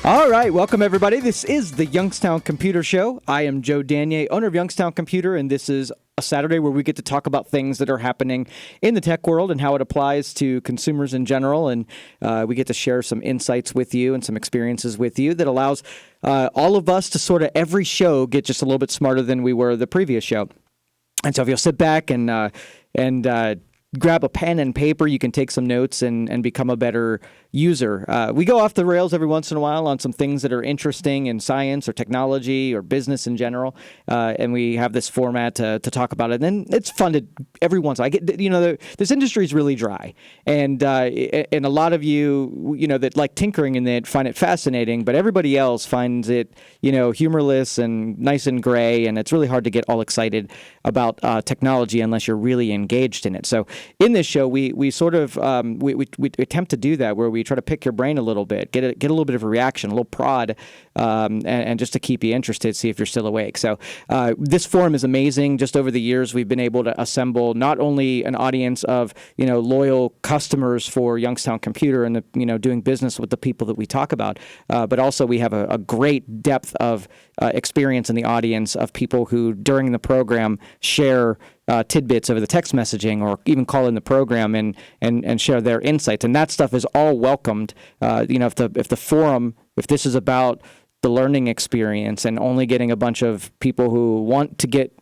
All right, welcome everybody. This is the Youngstown Computer Show. I am Joe Danier, owner of Youngstown Computer, and this is a Saturday where we get to talk about things that are happening in the tech world and how it applies to consumers in general. And we get to share some insights with you and some experiences with you that allows all of us to sort of every show get just a little bit smarter than we were the previous show. And so if you'll sit back and grab a pen and paper, you can take some notes and become a better user. We go off the rails every once in a while on some things that are interesting in science or technology or business in general, and we have this format to talk about it. And then it's fun to every once in a while. This industry is really dry, and a lot of you that like tinkering in it find it fascinating, but everybody else finds it humorless and nice and gray, and it's really hard to get all excited about technology unless you're really engaged in it. So in this show, we sort of we attempt to do that, where we try to pick your brain a little bit, get a little bit of a reaction, a little prod, and just to keep you interested, see if you're still awake. So this forum is amazing. Just over the years, we've been able to assemble not only an audience of loyal customers for Youngstown Computer and doing business with the people that we talk about, but also we have a great depth of experience in the audience of people who during the program share tidbits over the text messaging or even call in the program and share their insights. And that stuff is all welcomed. If the forum, if this is about the learning experience and only getting a bunch of people who want to get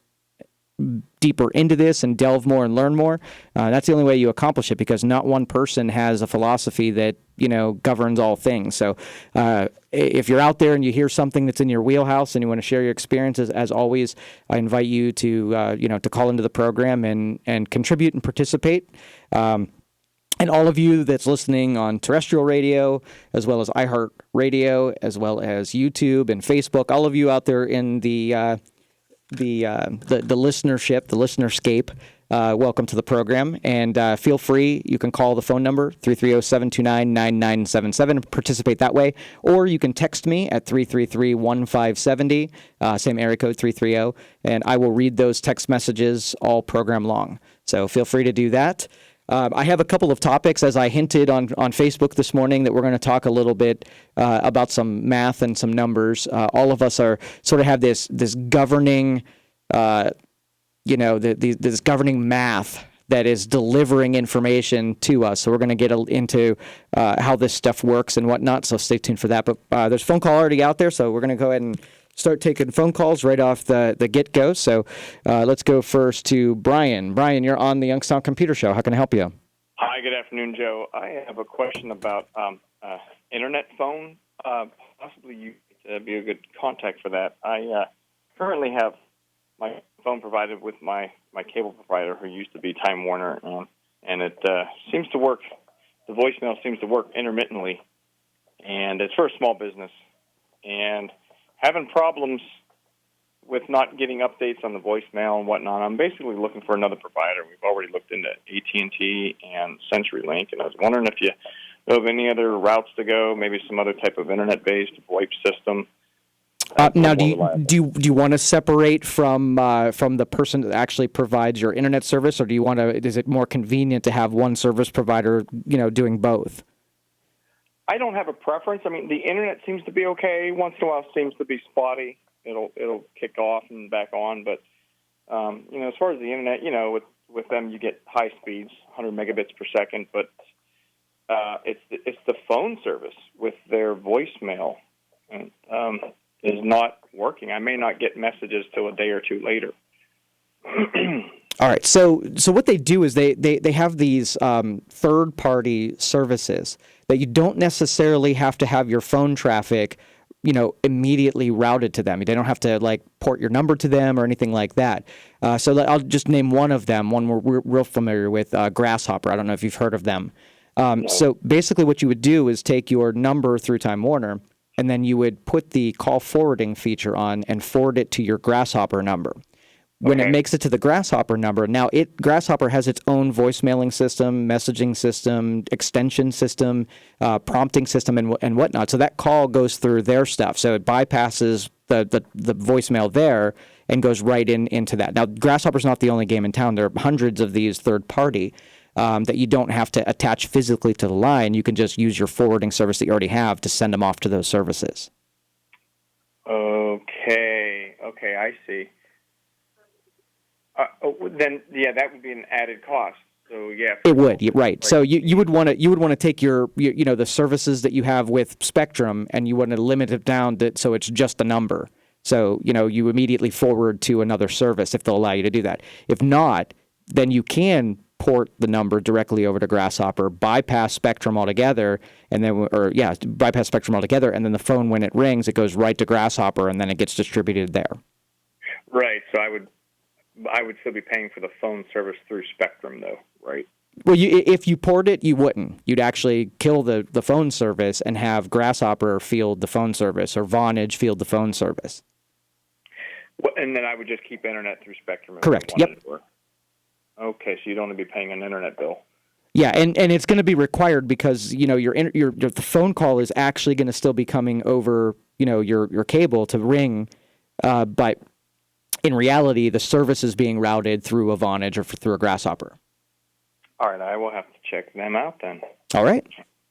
deeper into this and delve more and learn more, that's the only way you accomplish it, because not one person has a philosophy that governs all things. So if you're out there and you hear something that's in your wheelhouse and you want to share your experiences, as always, I invite you to to call into the program and contribute and participate. And all of you that's listening on terrestrial radio, as well as iHeart Radio, as well as YouTube and Facebook, all of you out there in the listenership, the listenerscape, welcome to the program. And feel free, you can call the phone number 330-729-9977 and participate that way, or you can text me at 333-1570, same area code 330, and I will read those text messages all program long. So feel free to do that. I have a couple of topics, as I hinted on Facebook this morning, that we're going to talk a little bit about some math and some numbers. All of us are sort of have this governing, this governing math that is delivering information to us. So we're going to get into how this stuff works and whatnot. So stay tuned for that. But there's a phone call already out there, so we're going to go ahead and start taking phone calls right off the get-go. So let's go first to Brian. Brian, you're on the Youngstown Computer Show. How can I help you? Hi, good afternoon, Joe. I have a question about internet phone. Possibly you could be a good contact for that. I currently have my phone provided with my cable provider, who used to be Time Warner, and it seems to work. The voicemail seems to work intermittently, and it's for a small business. And having problems with not getting updates on the voicemail and whatnot. I'm basically looking for another provider. We've already looked into AT&T and CenturyLink, and I was wondering if you know of any other routes to go, maybe some other type of internet-based VoIP system. Now, do you want to separate from the person that actually provides your internet service, or do you want to? Is it more convenient to have one service provider, doing both? I don't have a preference. I mean, the internet seems to be okay. Once in a while, it seems to be spotty. It'll kick off and back on. But as far as the internet, with them you get high speeds, 100 megabits per second. But it's the phone service with their voicemail is not working. I may not get messages till a day or two later. All right. So what they do is they have these third-party services that you don't necessarily have to have your phone traffic, immediately routed to them. They don't have to port your number to them or anything like that. So I'll just name one of them, one we're real familiar with, Grasshopper. I don't know if you've heard of them. No. So basically what you would do is take your number through Time Warner, and then you would put the call forwarding feature on and forward it to your Grasshopper number. When it makes it to the Grasshopper number, now Grasshopper has its own voicemailing system, messaging system, extension system, prompting system, and whatnot. So that call goes through their stuff. So it bypasses the voicemail there and goes right into that. Now, Grasshopper's not the only game in town. There are hundreds of these third-party. that you don't have to attach physically to the line. You can just use your forwarding service that you already have to send them off to those services. Okay, I see. Then that would be an added cost. So it would, right? So you would want to take your the services that you have with Spectrum, and you want to limit it down so it's just a number. So you immediately forward to another service if they'll allow you to do that. If not, then you can port the number directly over to Grasshopper, bypass Spectrum altogether, and then bypass Spectrum altogether, and then the phone, when it rings, it goes right to Grasshopper, and then it gets distributed there. Right. So I would still be paying for the phone service through Spectrum, though, right? Well, if you port it, you wouldn't. You'd actually kill the phone service and have Grasshopper field the phone service, or Vonage field the phone service. Well, and then I would just keep internet through Spectrum. Correct. Yep. Okay, so you'd only be paying an internet bill. Yeah, and it's going to be required because the phone call is actually going to still be coming over your cable to ring, but in reality, the service is being routed through a Vonage or through a Grasshopper. All right, I will have to check them out then. All right.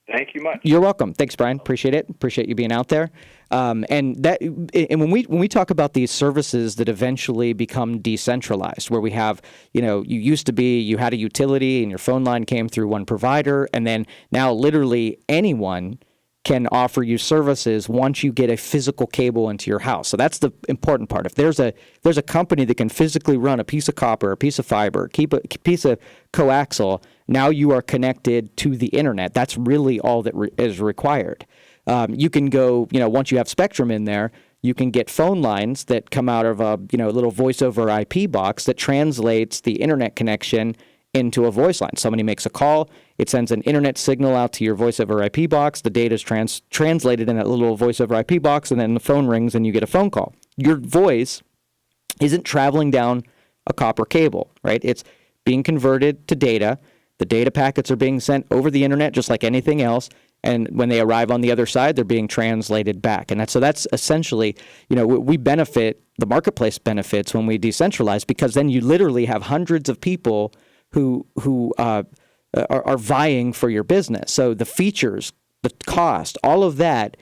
Thank you much. You're welcome. Thanks, Brian. Appreciate it. Appreciate you being out there. And when we talk about these services that eventually become decentralized, where we have, you used to be, you had a utility and your phone line came through one provider, and then now literally anyone can offer you services once you get a physical cable into your house. So that's the important part. If there's a company that can physically run a piece of copper, a piece of fiber, keep a piece of coaxial, now you are connected to the internet. That's really all that is required. You can go, once you have Spectrum in there, you can get phone lines that come out of a little voice over IP box that translates the internet connection into a voice line. Somebody makes a call, it sends an internet signal out to your voice over IP box, the data is translated in that little voice over IP box, and then the phone rings and you get a phone call. Your voice isn't traveling down a copper cable, right? It's being converted to data. The data packets are being sent over the internet just like anything else, and when they arrive on the other side, they're being translated back. And that's essentially, we benefit, the marketplace benefits when we decentralize, because then you literally have hundreds of people who are vying for your business. So the features, the cost, all of that,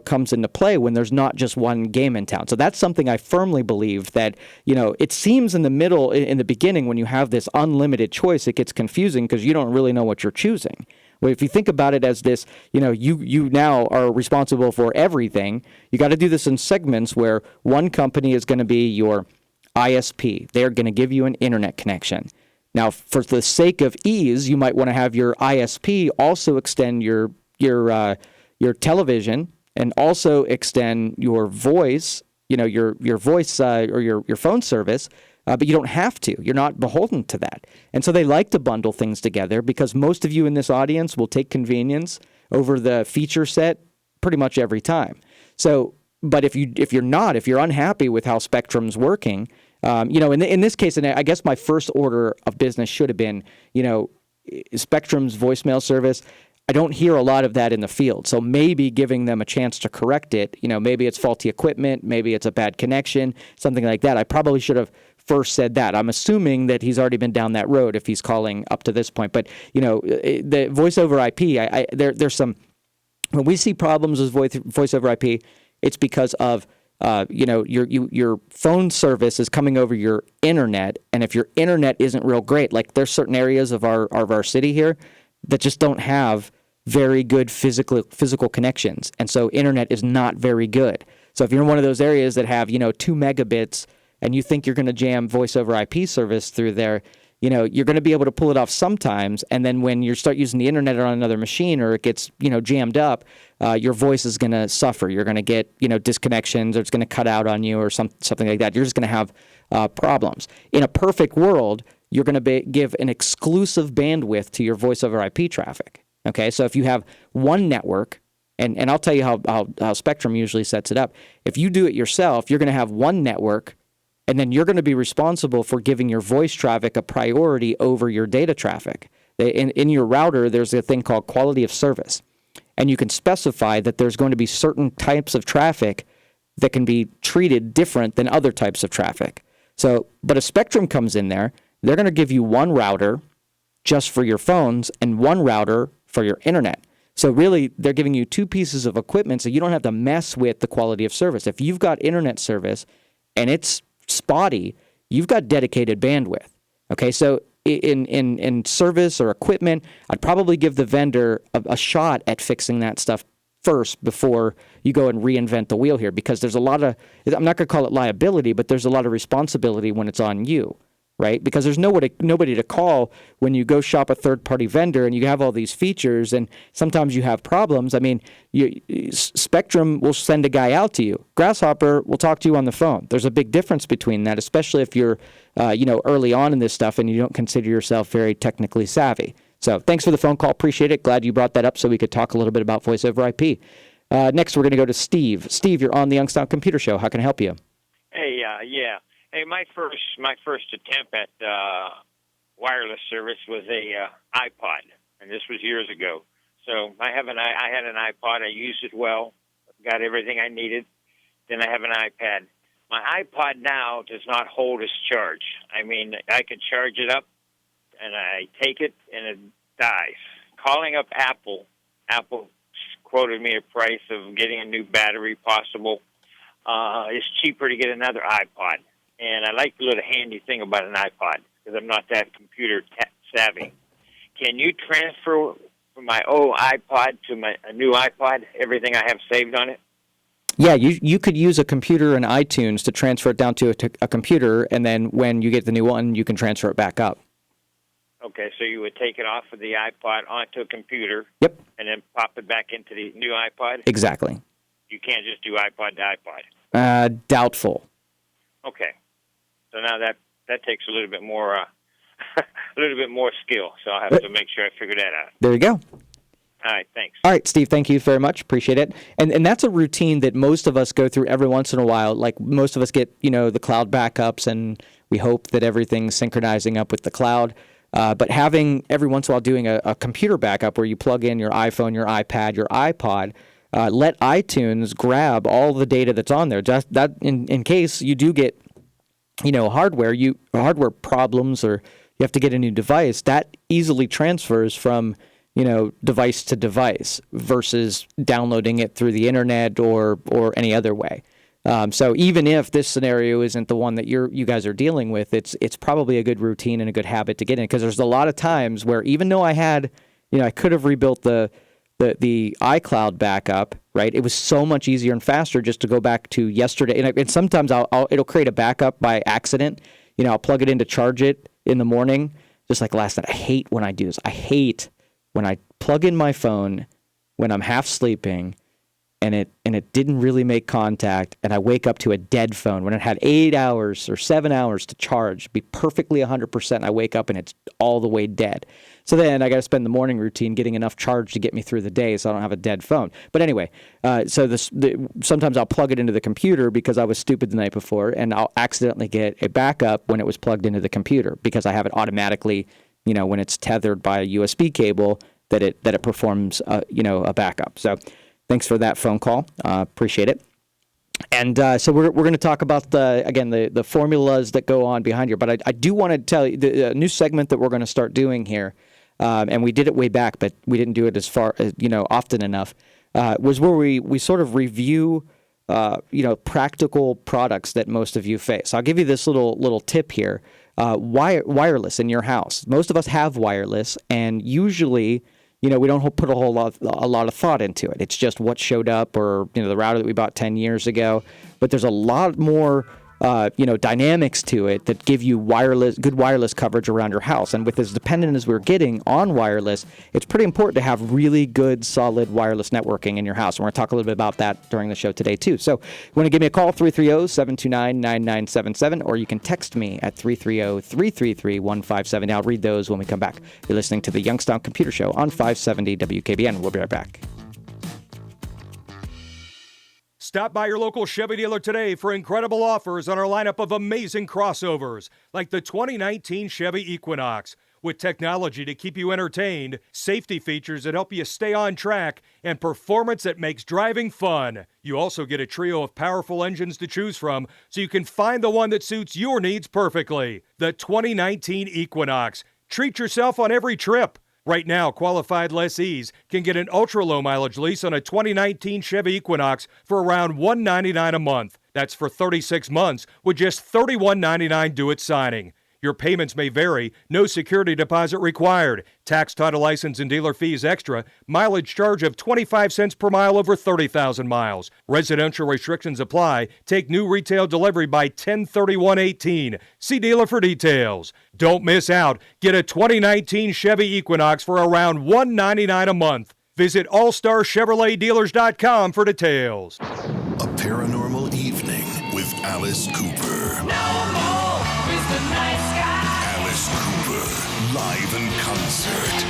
comes into play when there's not just one game in town. So that's something I firmly believe that, it seems in the beginning, when you have this unlimited choice, it gets confusing because you don't really know what you're choosing. Well, if you think about it as this, you now are responsible for everything. You got to do this in segments where one company is going to be your ISP. They're going to give you an internet connection. Now, for the sake of ease, you might want to have your ISP also extend your television and also extend your voice, your voice or your phone service, but you don't have to. You're not beholden to that. And so they like to bundle things together because most of you in this audience will take convenience over the feature set pretty much every time. So, but if you're unhappy with how Spectrum's working, in this case, and I guess my first order of business should have been, Spectrum's voicemail service. I don't hear a lot of that in the field. So maybe giving them a chance to correct it, maybe it's faulty equipment, maybe it's a bad connection, something like that. I probably should have first said that. I'm assuming that he's already been down that road if he's calling up to this point. But, the voice over IP, there's some, when we see problems with voice over IP, it's because of your phone service is coming over your internet, and if your internet isn't real great, like there's certain areas of our city here that just don't have very good physical connections, and so internet is not very good. So if you're in one of those areas that have 2 megabits and you think you're going to jam voice over IP service through there, you're going to be able to pull it off sometimes, and then when you start using the internet on another machine or it gets, jammed up, your voice is going to suffer. You're going to get, disconnections, or it's going to cut out on you or something like that. You're just going to have problems. In a perfect world, you're going to give an exclusive bandwidth to your voice over IP traffic. Okay, so if you have one network, and I'll tell you how Spectrum usually sets it up. If you do it yourself, you're going to have one network, and then you're going to be responsible for giving your voice traffic a priority over your data traffic. In your router, there's a thing called quality of service. And you can specify that there's going to be certain types of traffic that can be treated different than other types of traffic. So, but a Spectrum comes in there, they're going to give you one router just for your phones and one router for your internet. So really, they're giving you two pieces of equipment so you don't have to mess with the quality of service. If you've got internet service and it's spotty, you've got dedicated bandwidth. Okay, so in service or equipment, I'd probably give the vendor a shot at fixing that stuff first before you go and reinvent the wheel here, because there's a lot of, I'm not going to call it liability, but there's a lot of responsibility when it's on you, right? Because there's nobody to call when you go shop a third-party vendor and you have all these features and sometimes you have problems. I mean, Spectrum will send a guy out to you. Grasshopper will talk to you on the phone. There's a big difference between that, especially if you're early on in this stuff and you don't consider yourself very technically savvy. So thanks for the phone call. Appreciate it. Glad you brought that up so we could talk a little bit about voice over IP. Next, we're going to go to Steve. Steve, you're on the Youngstown Computer Show. How can I help you? Hey, yeah. Hey, my first attempt at wireless service was a iPod, and this was years ago. So I had an iPod. I used it well, got everything I needed. Then I have an iPad. My iPod now does not hold its charge. I mean, I can charge it up, and I take it, and it dies. Calling up Apple quoted me a price of getting a new battery possible. It's cheaper to get another iPod. And I like the little handy thing about an iPod, because I'm not that computer savvy. Can you transfer from my old iPod to a new iPod, everything I have saved on it? Yeah, you could use a computer in iTunes to transfer it down to a computer, and then when you get the new one, you can transfer it back up. Okay, so you would take it off of the iPod onto a computer. Yep. And then pop it back into the new iPod? Exactly. You can't just do iPod to iPod? Doubtful. Okay. So now that takes a little bit more skill, so I'll have to make sure I figure that out. There you go. All right, thanks. All right, Steve, thank you very much. Appreciate it. And that's a routine that most of us go through every once in a while. Like most of us get, the cloud backups, and we hope that everything's synchronizing up with the cloud. But having every once in a while doing a computer backup where you plug in your iPhone, your iPad, your iPod, let iTunes grab all the data that's on there. Just that in case you do get, hardware problems, or you have to get a new device, that easily transfers from, device to device versus downloading it through the internet or any other way. So even if this scenario isn't the one that you guys are dealing with, it's probably a good routine and a good habit to get in, because there's a lot of times where even though I had, I could have rebuilt the iCloud backup, right? It was so much easier and faster just to go back to yesterday. And sometimes it'll create a backup by accident. I'll plug it in to charge it in the morning, just like last night. I hate when I do this. I hate when I plug in my phone when I'm half sleeping and it didn't really make contact, and I wake up to a dead phone when it had 8 hours or 7 hours to charge, be perfectly 100%, and I wake up and it's all the way dead. So then I got to spend the morning routine getting enough charge to get me through the day so I don't have a dead phone. But anyway, sometimes I'll plug it into the computer because I was stupid the night before, and I'll accidentally get a backup when it was plugged into the computer because I have it automatically, when it's tethered by a USB cable, that it performs, a backup. So thanks for that phone call. Appreciate it. And so we're going to talk about the formulas that go on behind here. But I do want to tell you the new segment that we're going to start doing here, and we did it way back, but we didn't do it as far as often enough. Was where we sort of review practical products that most of you face. I'll give you this little tip here. Wireless in your house. Most of us have wireless, and usually, we don't put a lot of thought into it. It's just what showed up, or the router that we bought 10 years ago. But there's a lot more dynamics to it that give you good wireless coverage around your house. And with as dependent as we're getting on wireless, it's pretty important to have really good, solid wireless networking in your house. And we're going to talk a little bit about that during the show today, too. So you want to give me a call, 330-729-9977, or you can text me at 330-333-1570. I'll read those when we come back. You're listening to the Youngstown Computer Show on 570 WKBN. We'll be right back. Stop by your local Chevy dealer today for incredible offers on our lineup of amazing crossovers, like the 2019 Chevy Equinox. With technology to keep you entertained, safety features that help you stay on track, and performance that makes driving fun. You also get a trio of powerful engines to choose from, so you can find the one that suits your needs perfectly. The 2019 Equinox. Treat yourself on every trip. Right now, qualified lessees can get an ultra-low mileage lease on a 2019 Chevy Equinox for around $199 a month. That's for 36 months with just $31.99 due at signing. Your payments may vary. No security deposit required. Tax, title, license, and dealer fees extra. Mileage charge of 25 cents per mile over 30,000 miles. Residential restrictions apply. Take new retail delivery by 10/31/18. See dealer for details. Don't miss out. Get a 2019 Chevy Equinox for around $199 a month. Visit allstarchevroletdealers.com for details. A paranormal evening with Alice Cooper. No more Mr. Nice Guy. Alice Cooper, live in concert.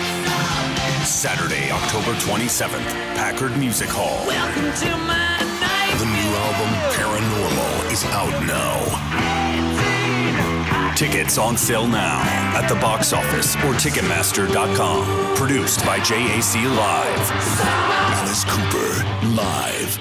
Saturday, October 27th, Packard Music Hall. Welcome to my night. The new album, Paranormal, is out now. Tickets on sale now at the box office or Ticketmaster.com. Produced by JAC Live. Alice Cooper, live.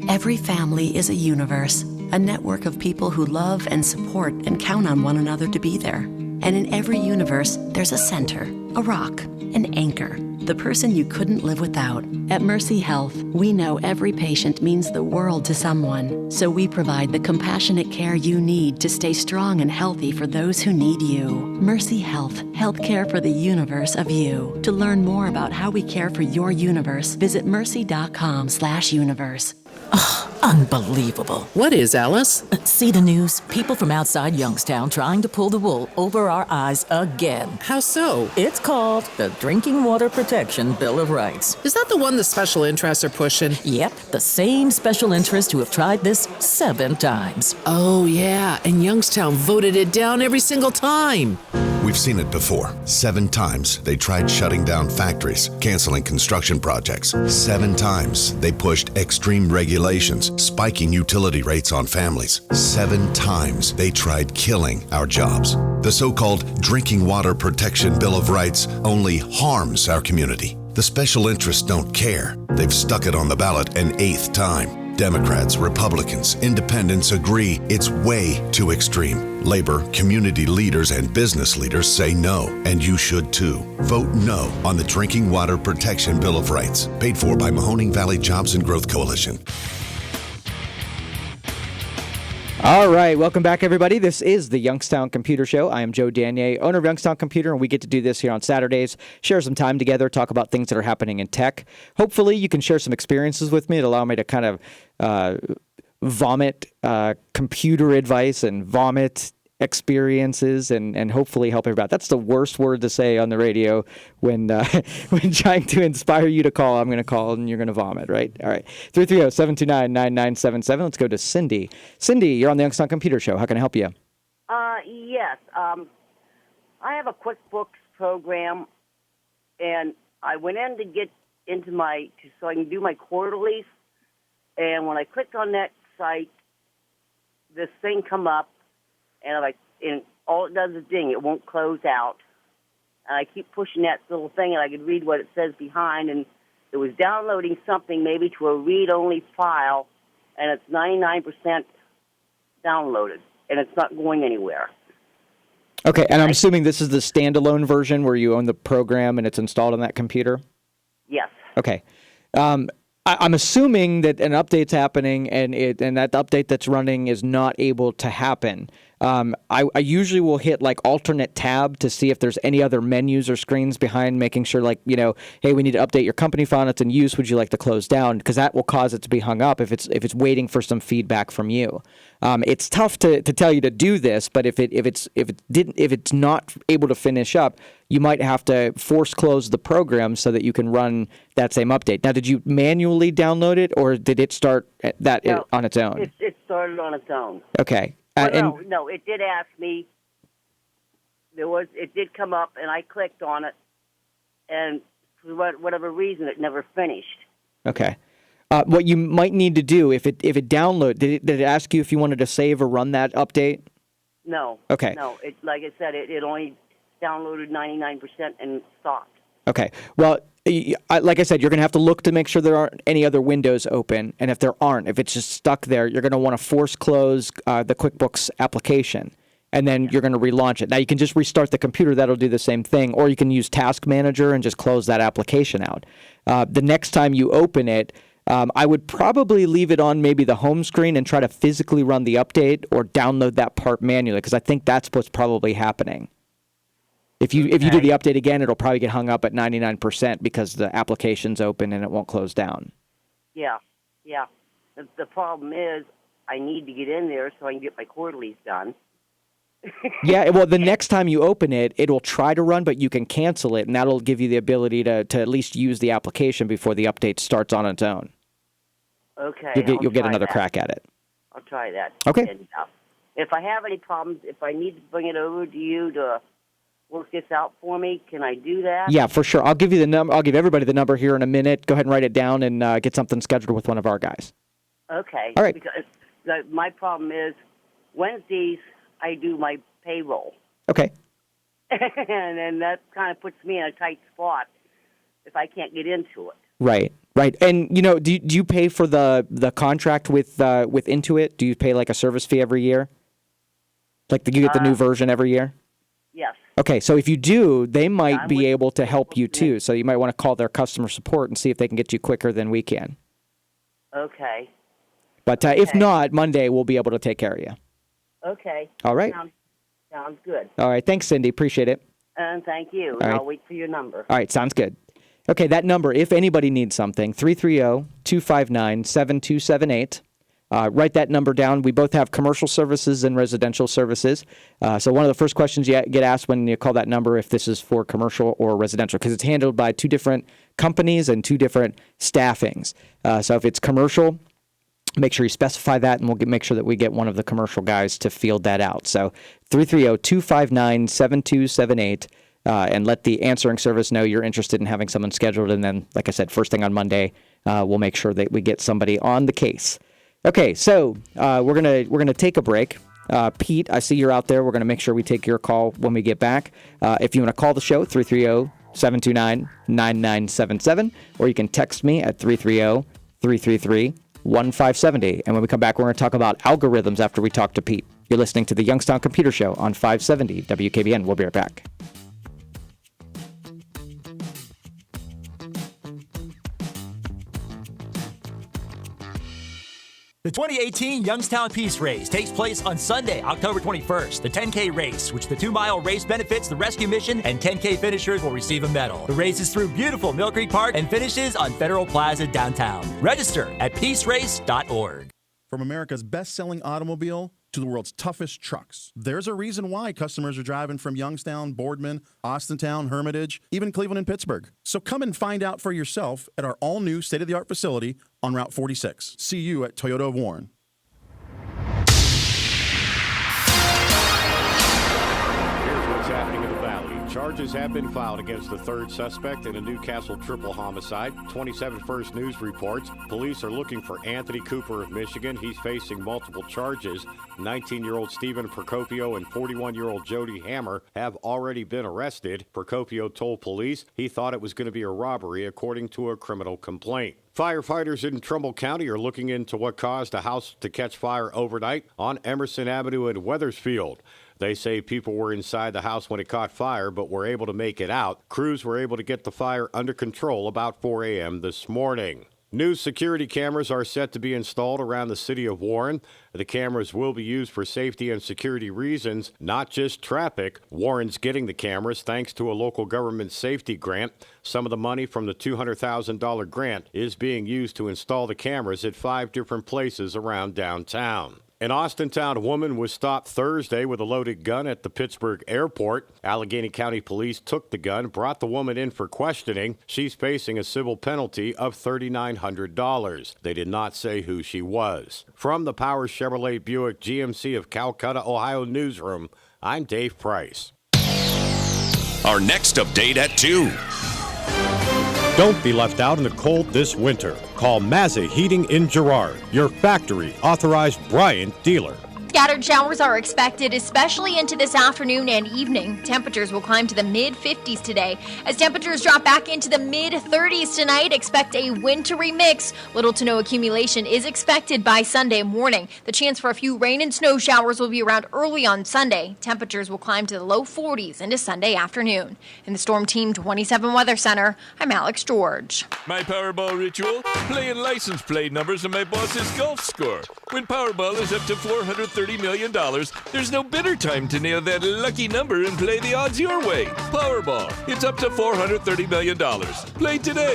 Every family is a universe, a network of people who love and support and count on one another to be there. And in every universe, there's a center, a rock, an anchor, the person you couldn't live without. At Mercy Health, we know every patient means the world to someone, so we provide the compassionate care you need to stay strong and healthy for those who need you. Mercy Health, healthcare for the universe of you. To learn more about how we care for your universe, visit mercy.com/universe. Unbelievable. What is, Alice? See the news? People from outside Youngstown trying to pull the wool over our eyes again. How so? It's called the Drinking Water Protection Bill of Rights. Is that the one the special interests are pushing? Yep, the same special interests who have tried this 7 times. Oh, yeah, and Youngstown voted it down every single time. We've seen it before. 7 times they tried shutting down factories, canceling construction projects. 7 times they pushed extreme regulations, spiking utility rates on families. 7 times they tried killing our jobs. The so-called Drinking Water Protection Bill of Rights only harms our community. The special interests don't care. They've stuck it on the ballot an 8th time. Democrats, Republicans, independents agree it's way too extreme. Labor, community leaders, and business leaders say no, and you should too. Vote no on the Drinking Water Protection Bill of Rights, paid for by Mahoning Valley Jobs and Growth Coalition. All right, welcome back, everybody. This is the Youngstown Computer Show. I am Joe Danier, owner of Youngstown Computer, and we get to do this here on Saturdays, share some time together, talk about things that are happening in tech. Hopefully, you can share some experiences with me. It'll allow me to kind of vomit computer advice and vomit experiences and hopefully help everybody. That's the worst word to say on the radio when trying to inspire you to call. I'm going to call and you're going to vomit, right? All right. 330-729-9977. Let's go to Cindy. Cindy, you're on the Youngstown Computer Show. How can I help you? Yes. I have a QuickBooks program, and I went in to get into so I can do my quarterlies, and when I clicked on that site, this thing come up, and all it does is ding. It won't close out. And I keep pushing that little thing, and I could read what it says behind, and it was downloading something maybe to a read-only file, and it's 99% downloaded, and it's not going anywhere. Okay, and I'm assuming this is the standalone version where you own the program and it's installed on that computer? Yes. Okay. I'm assuming that an update's happening and that update that's running is not able to happen. I usually will hit like alternate tab to see if there's any other menus or screens behind, making sure hey, we need to update your company file. It's in use. Would you like to close down? Because that will cause it to be hung up if it's waiting for some feedback from you. It's tough to tell you to do this, but if it's not able to finish up, you might have to force close the program so that you can run that same update. Now, did you manually download it, or did it start on its own? It started on its own. Okay. No, it did ask me. It did come up, and I clicked on it, and for whatever reason, it never finished. Okay. What you might need to do, if it download, did it ask you if you wanted to save or run that update? No. Okay. No, like I said, it only downloaded 99% and stopped. Okay. Well, like I said, you're going to have to look to make sure there aren't any other windows open. And if there aren't, if it's just stuck there, you're going to want to force close the QuickBooks application. and then you're going to relaunch it. Now, you can just restart the computer. That'll do the same thing. Or you can use Task Manager and just close that application out. The next time you open it, I would probably leave it on maybe the home screen and try to physically run the update or download that part manually, because I think that's what's probably happening. If you do the update again, it'll probably get hung up at 99% because the application's open and it won't close down. Yeah. The problem is I need to get in there so I can get my quarterlies done. Yeah, well, the next time you open it, it'll try to run, but you can cancel it, and that'll give you the ability to at least use the application before the update starts on its own. Okay. You'll get another crack at it. I'll try that. Okay. And, if I have any problems, if I need to bring it over to you to work this out for me, can I do that? Yeah, for sure. I'll give you the number. I'll give everybody the number here in a minute. Go ahead and write it down and get something scheduled with one of our guys. Okay. All right. Because my problem is Wednesdays I do my payroll. Okay. And then that kind of puts me in a tight spot if I can't get into it. Right. And, do you pay for the contract with Intuit? Do you pay like a service fee every year? Like you get the new version every year? Yes. Okay, so if you do, they might be able to help you too. So you might want to call their customer support and see if they can get you quicker than we can. Okay. But if not, Monday we'll be able to take care of you. Okay. All right. Sounds good. All right, thanks, Cindy. Appreciate it. And thank you. All right. I'll wait for your number. All right, sounds good. Okay, that number, if anybody needs something, 330-259-7278. Write that number down. We both have commercial services and residential services. So one of the first questions you get asked when you call that number if this is for commercial or residential, because it's handled by two different companies and two different staffings. So if it's commercial, make sure you specify that, and we'll make sure that we get one of the commercial guys to field that out. So 330-259-7278. And let the answering service know you're interested in having someone scheduled. And then, like I said, first thing on Monday, we'll make sure that we get somebody on the case. Okay, so we're gonna take a break. Pete, I see you're out there. We're gonna make sure we take your call when we get back. If you want to call the show, 330-729-9977, or you can text me at 330-333-1570. And when we come back, we're going to talk about algorithms after we talk to Pete. You're listening to the Youngstown Computer Show on 570 WKBN. We'll be right back. The 2018 Youngstown Peace Race takes place on Sunday, October 21st. The 10K race, which the 2-mile race benefits the rescue mission, and 10K finishers will receive a medal. The race is through beautiful Mill Creek Park and finishes on Federal Plaza downtown. Register at peacerace.org. From America's best-selling automobile to the world's toughest trucks, there's a reason why customers are driving from Youngstown, Boardman, Austintown, Hermitage, even Cleveland and Pittsburgh. So come and find out for yourself at our all-new state-of-the-art facility on Route 46. See you at Toyota of Warren. Here's what's happening in the Valley. Charges have been filed against the third suspect in a Newcastle triple homicide. 27 First News reports police are looking for Anthony Cooper of Michigan. He's facing multiple charges. 19-year-old Stephen Procopio and 41-year-old Jody Hammer have already been arrested. Procopio told police he thought it was going to be a robbery, according to a criminal complaint. Firefighters in Trumbull County are looking into what caused a house to catch fire overnight on Emerson Avenue in Wethersfield. They say people were inside the house when it caught fire, but were able to make it out. Crews were able to get the fire under control about 4 a.m. this morning. New security cameras are set to be installed around the city of Warren. The cameras will be used for safety and security reasons, not just traffic. Warren's getting the cameras thanks to a local government safety grant. Some of the money from the $200,000 grant is being used to install the cameras at 5 different places around downtown. An Austintown woman was stopped Thursday with a loaded gun at the Pittsburgh airport. Allegheny County Police took the gun, brought the woman in for questioning. She's facing a civil penalty of $3,900. They did not say who she was. From the Power Chevrolet Buick GMC of Calcutta, Ohio newsroom, I'm Dave Price. Our next update at 2. Don't be left out in the cold this winter. Call Mazza Heating in Girard, your factory authorized Bryant dealer. Scattered showers are expected, especially into this afternoon and evening. Temperatures will climb to the mid-50s today. As temperatures drop back into the mid-30s tonight, expect a wintry mix. Little to no accumulation is expected by Sunday morning. The chance for a few rain and snow showers will be around early on Sunday. Temperatures will climb to the low 40s into Sunday afternoon. In the Storm Team 27 Weather Center, I'm Alex George. My Powerball ritual? Playing license plate numbers on my boss's golf score. When Powerball is up to $430 million, there's no better time to nail that lucky number and play the odds your way. Powerball, it's up to $430 million. Play today.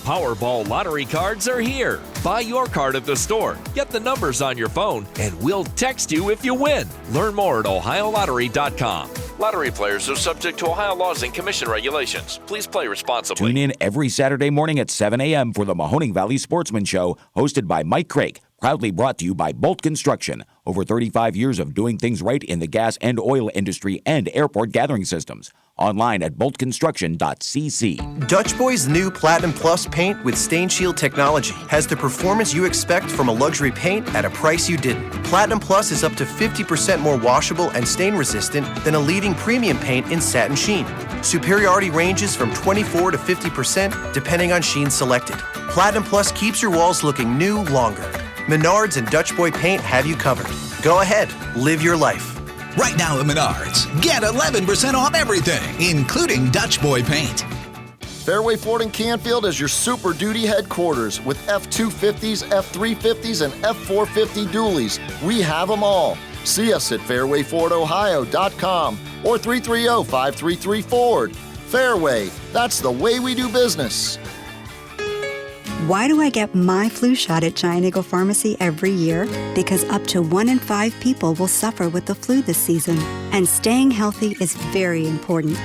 Powerball lottery cards are here. Buy your card at the store, get the numbers on your phone, and we'll text you if you win. Learn more at OhioLottery.com. Lottery players are subject to Ohio laws and commission regulations. Please play responsibly. Tune in every Saturday morning at 7 a.m. for the Mahoning Valley Sportsman Show, hosted by Mike Craig. Proudly brought to you by Bolt Construction. Over 35 years of doing things right in the gas and oil industry and airport gathering systems. Online at boltconstruction.cc. Dutch Boy's new Platinum Plus paint with Stain Shield technology has the performance you expect from a luxury paint at a price you didn't. Platinum Plus is up to 50% more washable and stain resistant than a leading premium paint in satin sheen. Superiority ranges from 24 to 50% depending on sheen selected. Platinum Plus keeps your walls looking new longer. Menards and Dutch Boy Paint have you covered. Go ahead, live your life. Right now at Menards, get 11% off everything, including Dutch Boy Paint. Fairway Ford in Canfield is your Super Duty headquarters with F-250s, F-350s, and F-450 dualies. We have them all. See us at fairwayfordohio.com or 330-533-FORD. Fairway, that's the way we do business. Why do I get my flu shot at Giant Eagle Pharmacy every year? Because up to 1 in 5 people will suffer with the flu this season. And staying healthy is very important.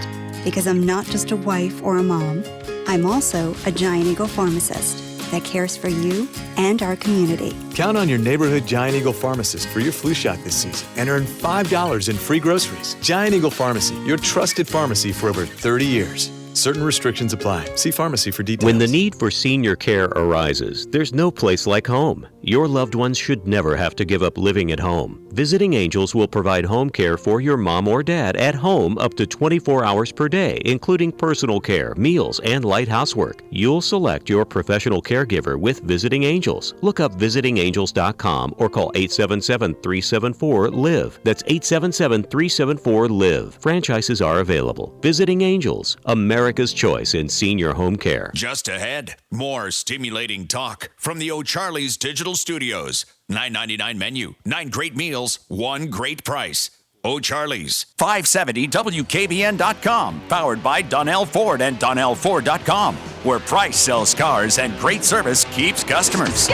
Because I'm not just a wife or a mom. I'm also a Giant Eagle pharmacist that cares for you and our community. Count on your neighborhood Giant Eagle pharmacist for your flu shot this season and earn $5 in free groceries. Giant Eagle Pharmacy, your trusted pharmacy for over 30 years. Certain restrictions apply. See pharmacy for details. When the need for senior care arises, there's no place like home. Your loved ones should never have to give up living at home. Visiting Angels will provide home care for your mom or dad at home up to 24 hours per day, including personal care, meals, and light housework. You'll select your professional caregiver with Visiting Angels. Look up visitingangels.com or call 877-374-LIVE. That's 877-374-LIVE. Franchises are available. Visiting Angels, America's choice in senior home care. Just ahead, more stimulating talk from the O'Charley's Digital Studios. $9.99 menu, 9 great meals, 1 great price. O'Charley's. 570 WKBN.com, powered by Donnell Ford and DonnellFord.com, where price sells cars and great service keeps customers.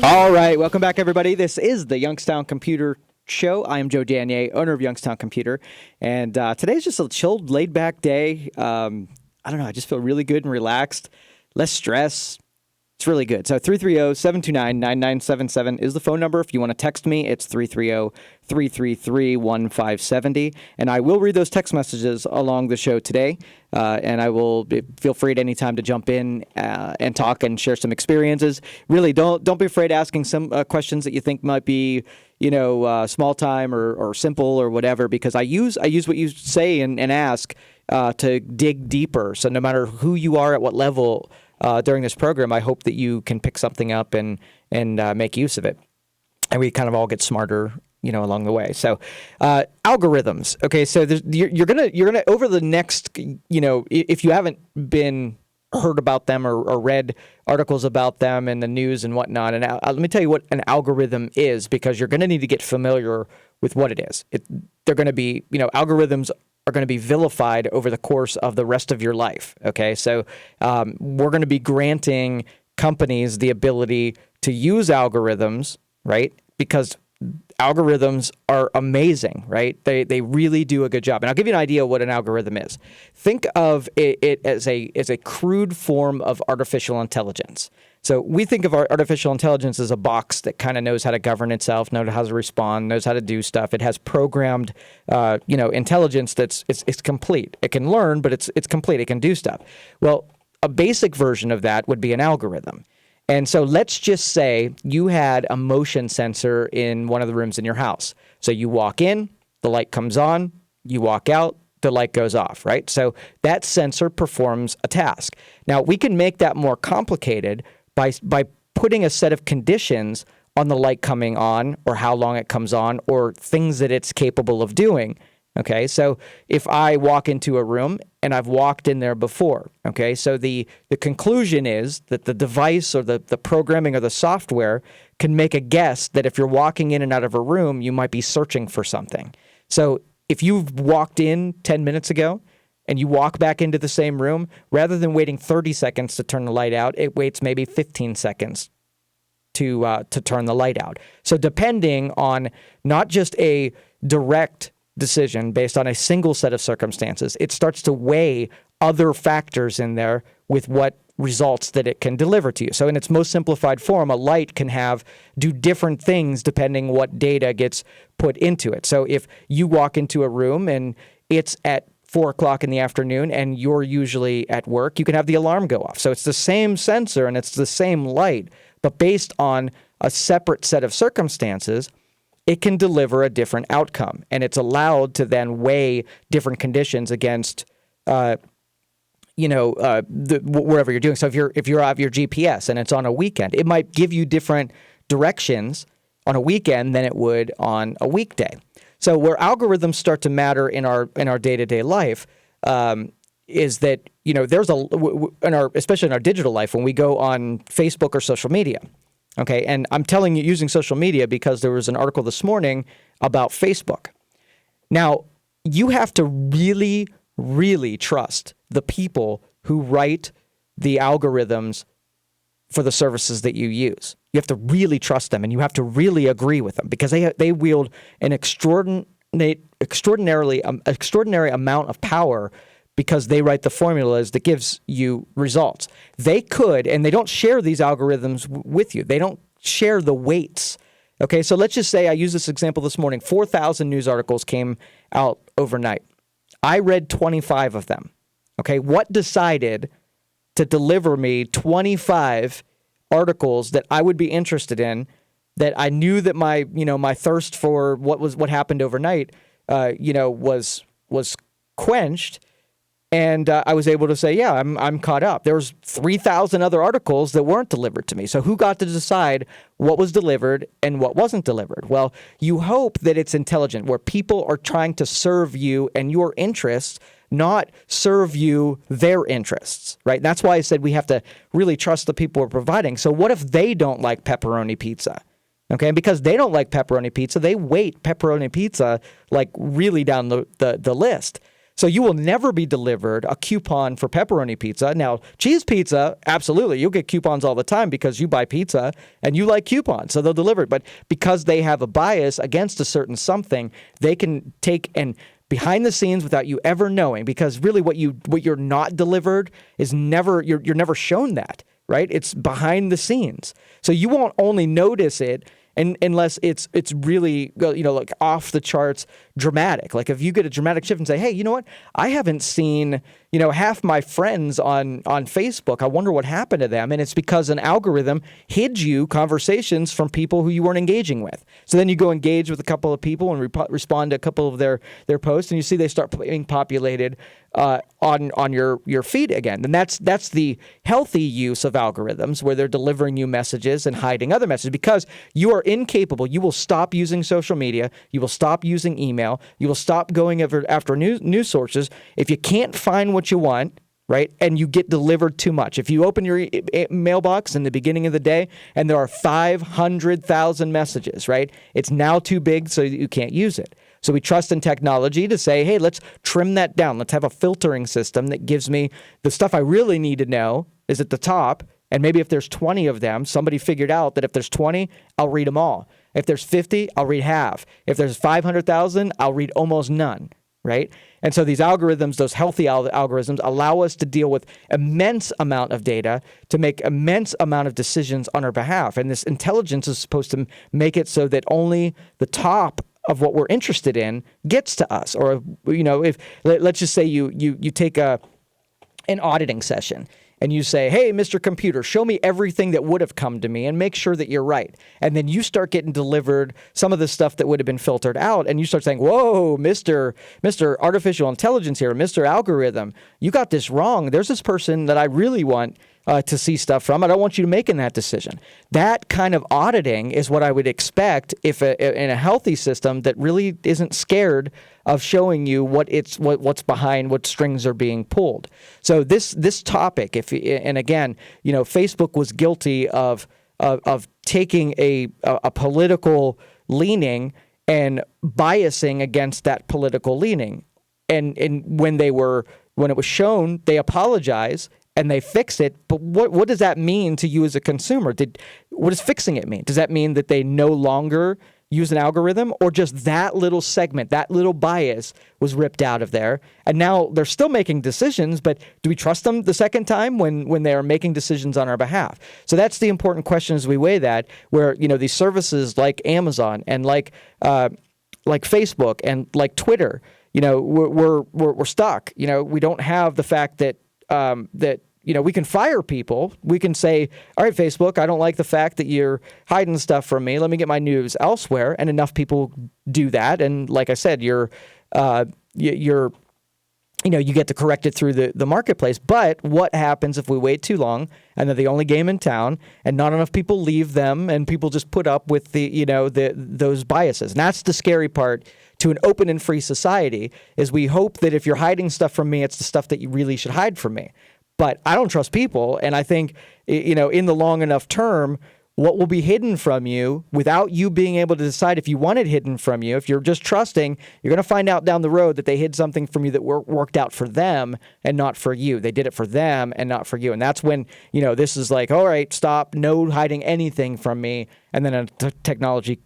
All right, welcome back, everybody. This is the Youngstown Computer Show. I am Joe Danier, owner of Youngstown Computer, and today's just a chilled, laid-back day. I don't know, I just feel really good and relaxed, less stress. It's really good. So 330-729-9977 is the phone number. If you want to text me, it's 330-333-1570. And I will read those text messages along the show today. And I will feel free at any time to jump in and talk and share some experiences. Really, don't be afraid asking some questions that you think might be, small time or simple or whatever, because I use what you say and ask to dig deeper. So no matter who you are at what level during this program, I hope that you can pick something up and make use of it. And we kind of all get smarter, along the way. So algorithms. Okay, so you're gonna over the next, if you haven't been heard about them or read articles about them in the news and whatnot, and let me tell you what an algorithm is, because you're going to need to get familiar with what it is. They're going to be, algorithms are going to be vilified over the course of the rest of your life. Okay, so we're going to be granting companies the ability to use algorithms, right? Because algorithms are amazing, right? They really do a good job. And I'll give you an idea of what an algorithm is. Think of it as a crude form of artificial intelligence. So we think of our artificial intelligence as a box that kind of knows how to govern itself, knows how to respond, knows how to do stuff. It has programmed, intelligence it's complete. It can learn, but it's complete. It can do stuff. Well, a basic version of that would be an algorithm. And so let's just say you had a motion sensor in one of the rooms in your house. So you walk in, the light comes on, you walk out, the light goes off, right? So that sensor performs a task. Now, we can make that more complicated by putting a set of conditions on the light coming on or how long it comes on or things that it's capable of doing. Okay, so if I walk into a room and I've walked in there before, okay, so the conclusion is that the device or the programming or the software can make a guess that if you're walking in and out of a room, you might be searching for something. So if you've walked in 10 minutes ago and you walk back into the same room, rather than waiting 30 seconds to turn the light out, it waits maybe 15 seconds to turn the light out. So depending on not just a direct decision based on a single set of circumstances, it starts to weigh other factors in there with what results that it can deliver to you. So in its most simplified form, a light can do different things depending what data gets put into it. So if you walk into a room and it's at 4 o'clock in the afternoon and you're usually at work, you can have the alarm go off. So it's the same sensor and it's the same light, but based on a separate set of circumstances, it can deliver a different outcome. And it's allowed to then weigh different conditions against wherever you're doing. So if you're out of your GPS and it's on a weekend, it might give you different directions on a weekend than it would on a weekday. So where algorithms start to matter in our day-to-day life is that there's especially in our digital life when we go on Facebook or social media. Okay, and I'm telling you using social media because there was an article this morning about Facebook. Now, you have to really, really trust the people who write the algorithms for the services that you use. You have to really trust them, and you have to really agree with them because they wield an extraordinary amount of power because they write the formulas that gives you results. They could, and they don't share these algorithms with you. They don't share the weights. Okay, so let's just say I use this example this morning. 4,000 news articles came out overnight. I read 25 of them. Okay, what decided to deliver me 25 articles that I would be interested in, that I knew that my thirst for what happened overnight, was quenched, and I was able to say, yeah, I'm caught up. There was 3,000 other articles that weren't delivered to me. So who got to decide what was delivered and what wasn't delivered? Well, you hope that it's intelligent, where people are trying to serve you and your interests, not serve you their interests, right? And that's why I said we have to really trust the people we're providing. So what if they don't like pepperoni pizza? Okay, and because they don't like pepperoni pizza, they weight pepperoni pizza like really down the list. So you will never be delivered a coupon for pepperoni pizza. Now, cheese pizza, absolutely. You'll get coupons all the time because you buy pizza and you like coupons, so they'll deliver it. But because they have a bias against a certain something, they can take and behind the scenes without you ever knowing, because really what you're not delivered is never, you're never shown that, right? It's behind the scenes. So you won't only notice it unless it's really, like off the charts dramatic. Like if you get a dramatic shift and say, hey, you know what? I haven't seen, half my friends on Facebook. I wonder what happened to them. And it's because an algorithm hid you conversations from people who you weren't engaging with. So then you go engage with a couple of people and respond to a couple of their posts, and you see they start being populated on your feed again. And that's the healthy use of algorithms, where they're delivering you messages and hiding other messages, because you are incapable. You will stop using social media. You will stop using email. You will stop going after news sources if you can't find what you want, right? And you get delivered too much. If you open your mailbox in the beginning of the day and there are 500,000 messages, right? It's now too big so you can't use it. So we trust in technology to say, hey, let's trim that down. Let's have a filtering system that gives me the stuff I really need to know is at the top. And maybe if there's 20 of them, somebody figured out that if there's 20, I'll read them all. If there's 50, I'll read half. If there's 500,000, I'll read almost none, right? And so these algorithms, those healthy algorithms, allow us to deal with immense amount of data to make immense amount of decisions on our behalf. And this intelligence is supposed to make it so that only the top of what we're interested in gets to us. Or, if let's just say you take an auditing session, and you say, hey, Mr. Computer, show me everything that would have come to me and make sure that you're right. And then you start getting delivered some of the stuff that would have been filtered out, and you start saying, whoa, Mr. Artificial Intelligence here, Mr. Algorithm, you got this wrong. There's this person that I really want to see stuff from. I don't want you making that decision. That kind of auditing is what I would expect if in a healthy system that really isn't scared of showing you what's behind what strings are being pulled. So this topic, and again, Facebook was guilty of taking a political leaning and biasing against that political leaning. And when it was shown, they apologize and they fix it. But what does that mean to you as a consumer? What does fixing it mean? Does that mean that they no longer use an algorithm, or just that little segment, that little bias was ripped out of there? And now they're still making decisions, but do we trust them the second time when they are making decisions on our behalf? So that's the important question as we weigh that, where these services like Amazon and like Facebook and like Twitter, we're stuck. We don't have the fact that we can fire people. We can say, all right, Facebook, I don't like the fact that you're hiding stuff from me. Let me get my news elsewhere. And enough people do that. And like I said, you get to correct it through the marketplace. But what happens if we wait too long and they're the only game in town and not enough people leave them and people just put up with those biases? And that's the scary part to an open and free society, is we hope that if you're hiding stuff from me, it's the stuff that you really should hide from me. But I don't trust people. And I think, in the long enough term, what will be hidden from you without you being able to decide if you want it hidden from you, if you're just trusting, you're going to find out down the road that they hid something from you that worked out for them and not for you. They did it for them and not for you. And that's when, this is like, all right, stop, no hiding anything from me. And then technology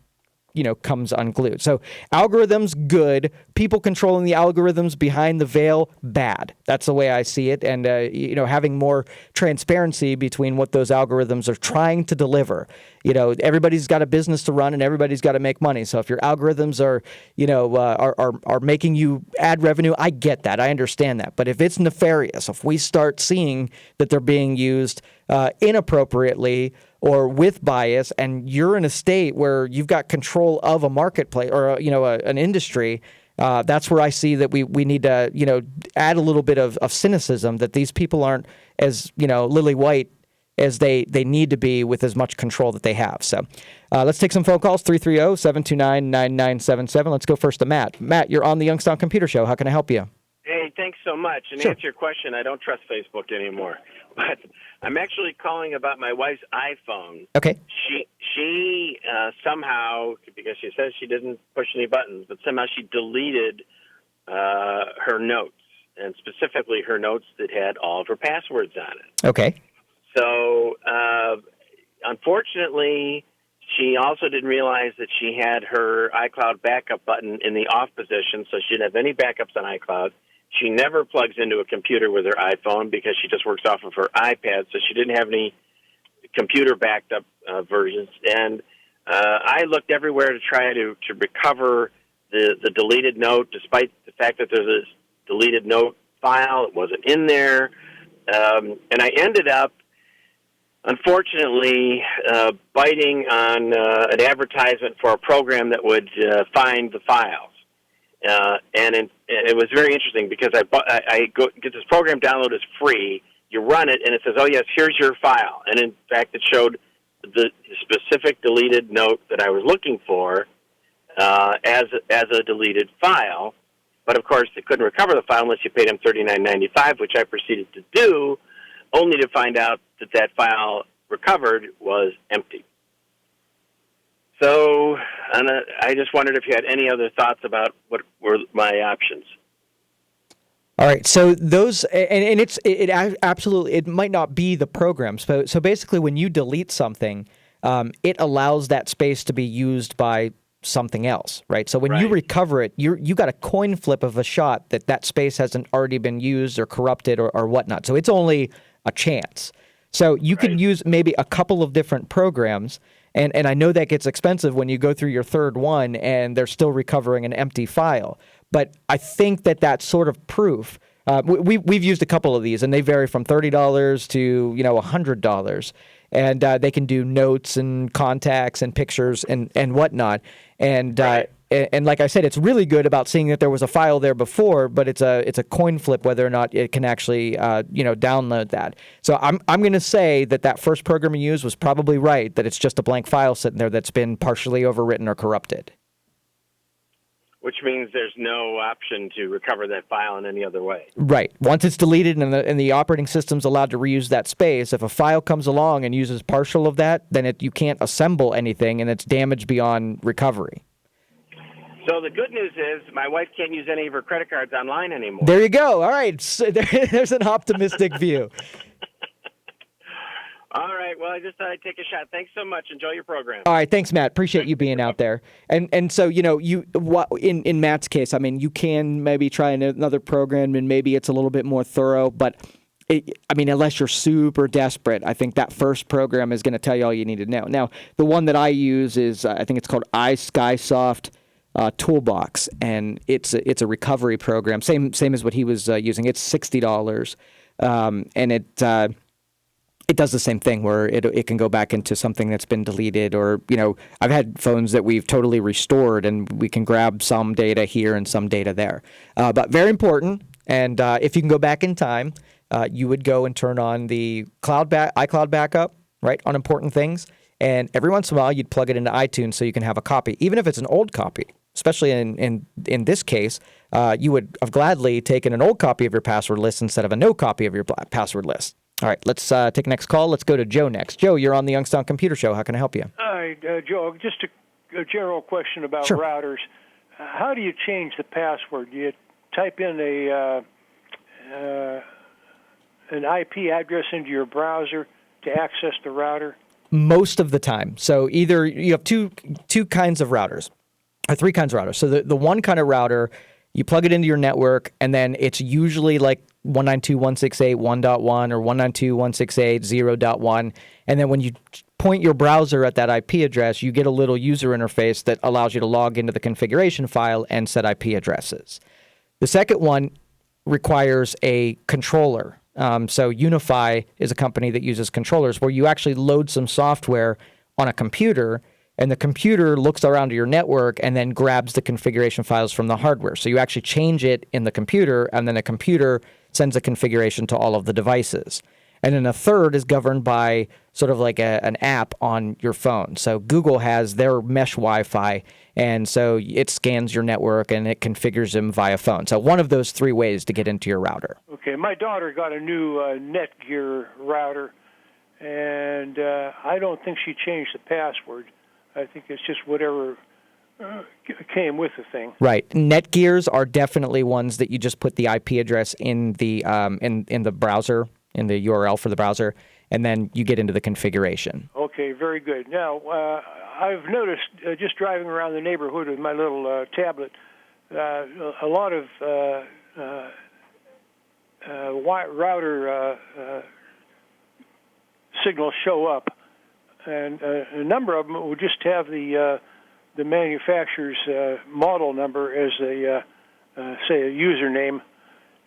comes unglued. So algorithms, good. People controlling the algorithms behind the veil, bad. That's the way I see it. And, having more transparency between what those algorithms are trying to deliver. Everybody's got a business to run and everybody's got to make money. So if your algorithms are making you ad revenue, I get that. I understand that. But if it's nefarious, if we start seeing that they're being used inappropriately or with bias, and you're in a state where you've got control of a marketplace or an industry, that's where I see that we need to add a little bit of cynicism, that these people aren't as lily white as they need to be with as much control that they have. So let's take some phone calls. 330-729-9977. Let's go first to Matt. Matt, you're on the Youngstown Computer Show. How can I help you? Hey, thanks so much. And to answer your question, I don't trust Facebook anymore. But I'm actually calling about my wife's iPhone. Okay. She somehow, because she says she didn't push any buttons, but somehow she deleted her notes, and specifically her notes that had all of her passwords on it. Okay. So, unfortunately, she also didn't realize that she had her iCloud backup button in the off position, so she didn't have any backups on iCloud. She never plugs into a computer with her iPhone because she just works off of her iPad, so she didn't have any computer backed up versions. And I looked everywhere to try to recover the deleted note, despite the fact that there's this deleted note file. It wasn't in there. And I ended up, unfortunately, biting on an advertisement for a program that would find the files. And it was very interesting because I get this program downloaded. It's free. You run it, and it says, oh, yes, here's your file. And, in fact, it showed the specific deleted note that I was looking for as a deleted file. But, of course, they couldn't recover the file unless you paid them $39.95, which I proceeded to do, only to find out that file recovered was empty. So I just wondered if you had any other thoughts about what were my options. All right, so those, and it absolutely, it might not be the program. So basically, when you delete something, it allows that space to be used by something else, right? So when you recover it, you got a coin flip of a shot that space hasn't already been used or corrupted or whatnot. So it's only a chance. So you can use maybe a couple of different programs. And I know that gets expensive when you go through your third one and they're still recovering an empty file. But I think that sort of proof We've used a couple of these, and they vary from $30 to $100, and they can do notes and contacts and pictures and whatnot. And and like I said, it's really good about seeing that there was a file there before, but it's a coin flip whether or not it can actually download that. So I'm going to say that first program you used was probably right, that it's just a blank file sitting there that's been partially overwritten or corrupted. Which means there's no option to recover that file in any other way. Right. Once it's deleted and the operating system's allowed to reuse that space, if a file comes along and uses partial of that, then you can't assemble anything, and it's damaged beyond recovery. So the good news is my wife can't use any of her credit cards online anymore. There you go. All right. So there's an optimistic view. All right. Well, I just thought I'd take a shot. Thanks so much. Enjoy your program. All right. Thanks, Matt. Appreciate you being out there. And so, in Matt's case, I mean, you can maybe try another program and maybe it's a little bit more thorough, but unless you're super desperate, I think that first program is going to tell you all you need to know. Now, the one that I use is, I think it's called iSkysoft Toolbox, and it's a recovery program, same as what he was using. It's $60, and it does the same thing where it can go back into something that's been deleted, or I've had phones that we've totally restored, and we can grab some data here and some data there. But very important, and if you can go back in time, you would go and turn on the iCloud backup, right, on important things, and every once in a while you'd plug it into iTunes so you can have a copy, even if it's an old copy. Especially in this case, you would have gladly taken an old copy of your password list instead of a no copy of your password list. All right, let's take the next call. Let's go to Joe next. Joe, you're on the Youngstown Computer Show. How can I help you? Hi, Joe. Just a general question about Sure. routers. How do you change the password? Do you type in an IP address into your browser to access the router? Most of the time. So either you have two kinds of routers. Or three kinds of routers. So the one kind of router, you plug it into your network, and then it's usually like 192.168.1.1 or 192.168.0.1. And then when you point your browser at that IP address, you get a little user interface that allows you to log into the configuration file and set IP addresses. The second one requires a controller. So Unify is a company that uses controllers where you actually load some software on a computer, and the computer looks around your network and then grabs the configuration files from the hardware. So you actually change it in the computer, and then the computer sends a configuration to all of the devices. And then a third is governed by sort of like an app on your phone. So Google has their mesh Wi-Fi, and so it scans your network and it configures them via phone. So one of those three ways to get into your router. Okay, my daughter got a new Netgear router, and I don't think she changed the password. I think it's just whatever came with the thing. Right. Netgears are definitely ones that you just put the IP address in the in the browser, in the URL for the browser, and then you get into the configuration. Okay, very good. Now, I've noticed just driving around the neighborhood with my little tablet, a lot of router signals show up. And a number of them will just have the manufacturer's model number as say a username.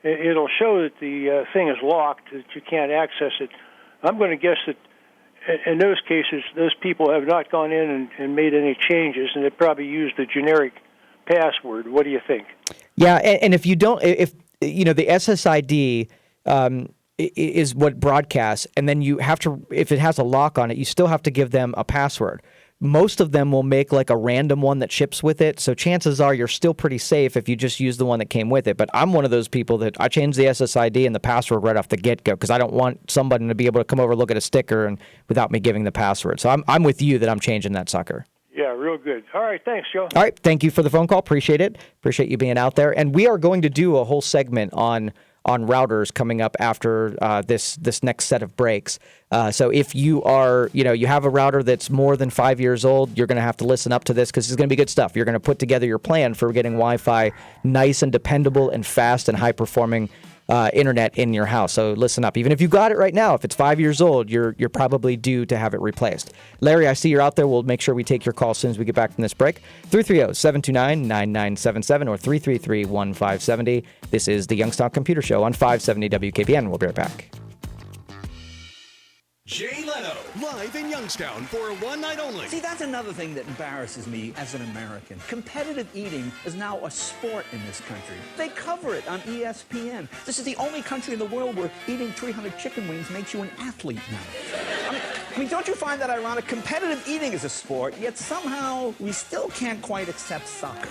It'll show that the thing is locked, that you can't access it. I'm going to guess that in those cases, those people have not gone in and made any changes, and they probably used the generic password. What do you think? Yeah, and if you don't, if the SSID is what broadcasts, and then you have to, if it has a lock on it, you still have to give them a password. Most of them will make like a random one that ships with it, so chances are you're still pretty safe if you just use the one that came with it. But I'm one of those people that I change the SSID and the password right off the get-go because I don't want somebody to be able to come over, look at a sticker, and without me giving the password. So I'm with you that I'm changing that sucker. Yeah, real good. All right, thanks, Joe. All right, thank you for the phone call. Appreciate it. Appreciate you being out there. And we are going to do a whole segment on routers coming up after this next set of breaks. So if you are, you have a router that's more than 5 years old, you're going to have to listen up to this because it's going to be good stuff. You're going to put together your plan for getting Wi-Fi nice and dependable and fast and high performing internet in your house. So listen up. Even if you got it right now, if it's 5 years old, you're probably due to have it replaced. Larry, I see you're out there. We'll make sure we take your call as soon as we get back from this break. 330-729-9977 or 333-1570. This is the Youngstown Computer Show on 570 WKBN. We'll be right back. Jay Leno, live in Youngstown for one night only. See, that's another thing that embarrasses me as an American. Competitive eating is now a sport in this country. They cover it on ESPN. This is the only country in the world where eating 300 chicken wings makes you an athlete now. I mean, don't you find that ironic? Competitive eating is a sport, yet somehow we still can't quite accept soccer.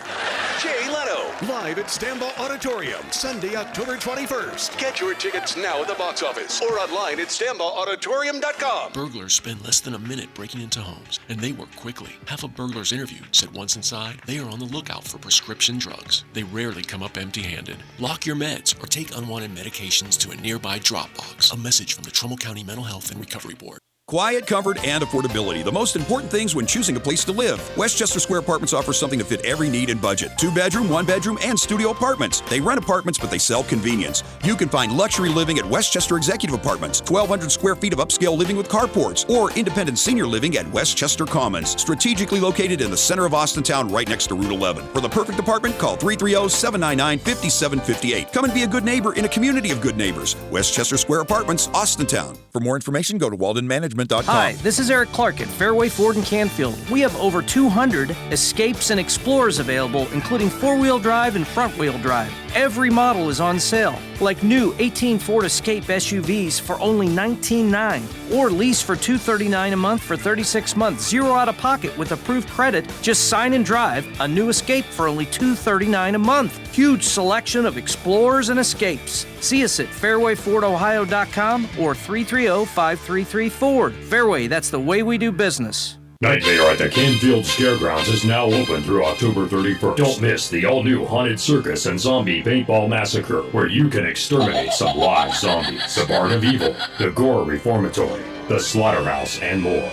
Jay Leno, live at Stambaugh Auditorium, Sunday, October 21st. Get your tickets now at the box office or online at StambaugHauditorium.com. Burglars spend less than a minute breaking into homes, and they work quickly. Half of burglars interviewed said once inside, they are on the lookout for prescription drugs. They rarely come up empty-handed. Lock your meds or take unwanted medications to a nearby drop box. A message from the Trumbull County Mental Health and Recovery Board. Quiet, comfort, and affordability. The most important things when choosing a place to live. Westchester Square Apartments offers something to fit every need and budget. 2-bedroom, 1-bedroom, and studio apartments. They rent apartments, but they sell convenience. You can find luxury living at Westchester Executive Apartments, 1,200 square feet of upscale living with carports, or independent senior living at Westchester Commons, strategically located in the center of Austintown, right next to Route 11. For the perfect apartment, call 330-799-5758. Come and be a good neighbor in a community of good neighbors. Westchester Square Apartments, Austintown. For more information, go to waldenmanagement.com. Hi, this is Eric Clark at Fairway Ford in Canfield. We have over 200 Escapes and Explorers available, including four-wheel drive and front-wheel drive. Every model is on sale, like new 18 Ford Escape SUVs for only $19,900, or lease for $239 a month for 36 months, zero out of pocket with approved credit. Just sign and drive a new Escape for only $239 a month. Huge selection of Explorers and Escapes. See us at fairwayfordohio.com or 330-5334. Fairway, that's the way we do business. Nightmare at the Canfield Scaregrounds is now open through October 31st. Don't miss the all-new Haunted Circus and Zombie Paintball Massacre, where you can exterminate some live zombies, the Barn of Evil, the Gore Reformatory, the Slaughterhouse, and more.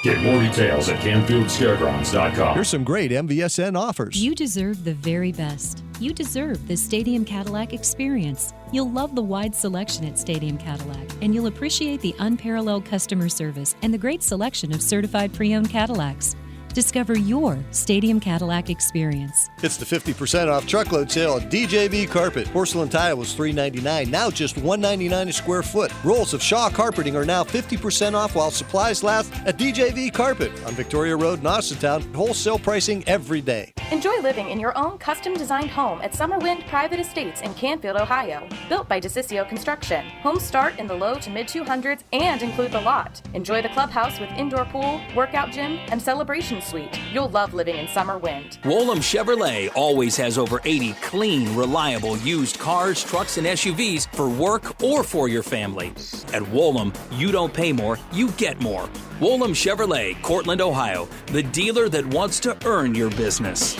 Get more details at CanfieldScaregrounds.com. Here's some great MVSN offers. You deserve the very best. You deserve the Stadium Cadillac experience. You'll love the wide selection at Stadium Cadillac, and you'll appreciate the unparalleled customer service and the great selection of certified pre-owned Cadillacs. Discover your Stadium Cadillac experience. It's the 50% off truckload sale at DJV Carpet. Porcelain tile was $3.99, now just $1.99 a square foot. Rolls of Shaw carpeting are now 50% off while supplies last at DJV Carpet on Victoria Road in Austintown. Wholesale pricing every day. Enjoy living in your own custom-designed home at Summerwind Private Estates in Canfield, Ohio. Built by DeCiccio Construction. Homes start in the low to mid-200s and include the lot. Enjoy the clubhouse with indoor pool, workout gym, and celebration suite. You'll love living in Summerwind. Woolham Chevrolet always has over 80 clean, reliable used cars, trucks, and SUVs for work or for your family. At Woolham, you don't pay more, you get more. Woolham Chevrolet, Cortland, Ohio, the dealer that wants to earn your business.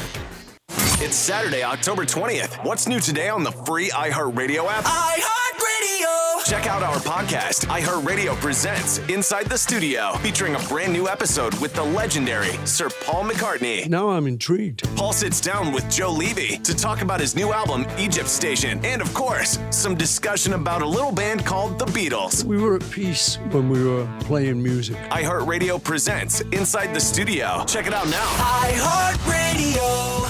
It's Saturday, October 20th. What's new today on the free iHeartRadio app? iHeartRadio! Check out our podcast, iHeartRadio Presents Inside the Studio, featuring a brand new episode with the legendary Sir Paul McCartney. Now I'm intrigued. Paul sits down with Joe Levy to talk about his new album, Egypt Station, and of course, some discussion about a little band called The Beatles. We were at peace when we were playing music. iHeartRadio Presents Inside the Studio. Check it out now. iHeartRadio.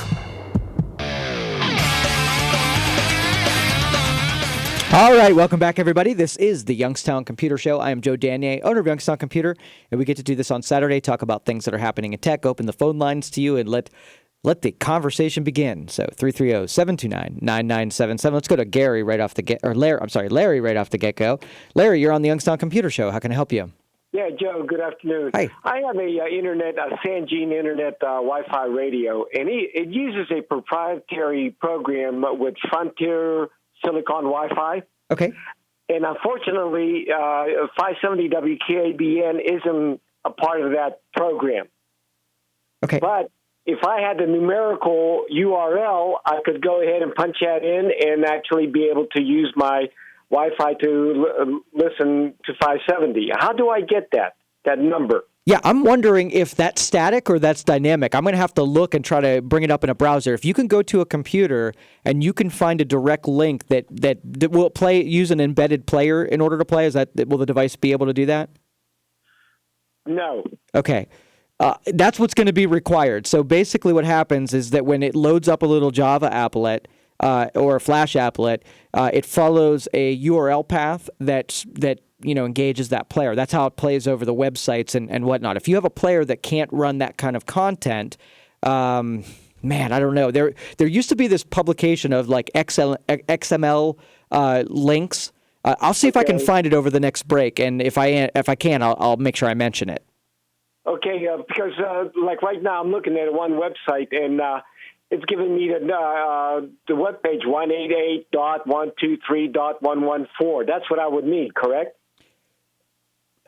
All right, welcome back, everybody. This is the Youngstown Computer Show. I am Joe Danier, owner of Youngstown Computer, and we get to do this on Saturday, talk about things that are happening in tech, open the phone lines to you, and let the conversation begin. So 330-729-9977. Let's go to Gary right off the Larry right off the get-go. Larry, you're on the Youngstown Computer Show. How can I help you? Yeah, Joe, good afternoon. Hi. I have a Sangene Internet Wi-Fi radio, and it uses a proprietary program with Frontier Silicon Wi-Fi. Okay. And unfortunately, 570 WKBN isn't a part of that program. Okay. But if I had the numerical URL, I could go ahead and punch that in and actually be able to use my Wi-Fi to listen to 570. How do I get that number? Yeah, I'm wondering if that's static or that's dynamic. I'm going to have to look and try to bring it up in a browser. If you can go to a computer and you can find a direct link that will use an embedded player in order to play, will the device be able to do that? No. Okay. That's what's going to be required. So basically what happens is that when it loads up a little Java applet or a Flash applet, it follows a URL path that engages that player. That's how it plays over the websites and whatnot. If you have a player that can't run that kind of content, man, I don't know. There used to be this publication of like XML links. I'll see if I can find it over the next break, and if I can, I'll make sure I mention it. Okay, because like right now I'm looking at one website and it's giving me the web page 188.123.114. That's what I would need, correct?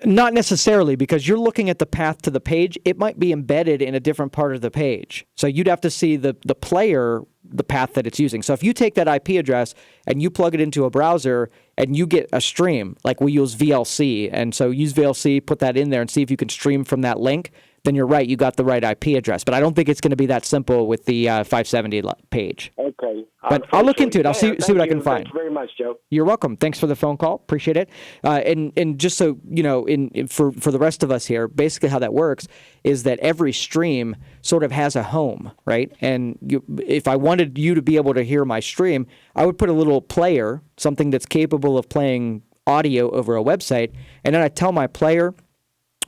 Not necessarily, because you're looking at the path to the page. It might be embedded in a different part of the page. So you'd have to see the player, the path that it's using. So if you take that IP address and you plug it into a browser and you get a stream, like we use VLC, and so use VLC, put that in there and see if you can stream from that link, then you're right, you got the right IP address. But I don't think it's going to be that simple with the 570 page. Okay. But I'll look into it. I'll see what I can find. Thanks very much, Joe. You're welcome. Thanks for the phone call. Appreciate it. And just so you know, for the rest of us here, basically how that works is that every stream sort of has a home, right? And if I wanted you to be able to hear my stream, I would put a little player, something that's capable of playing audio over a website, and then I tell my player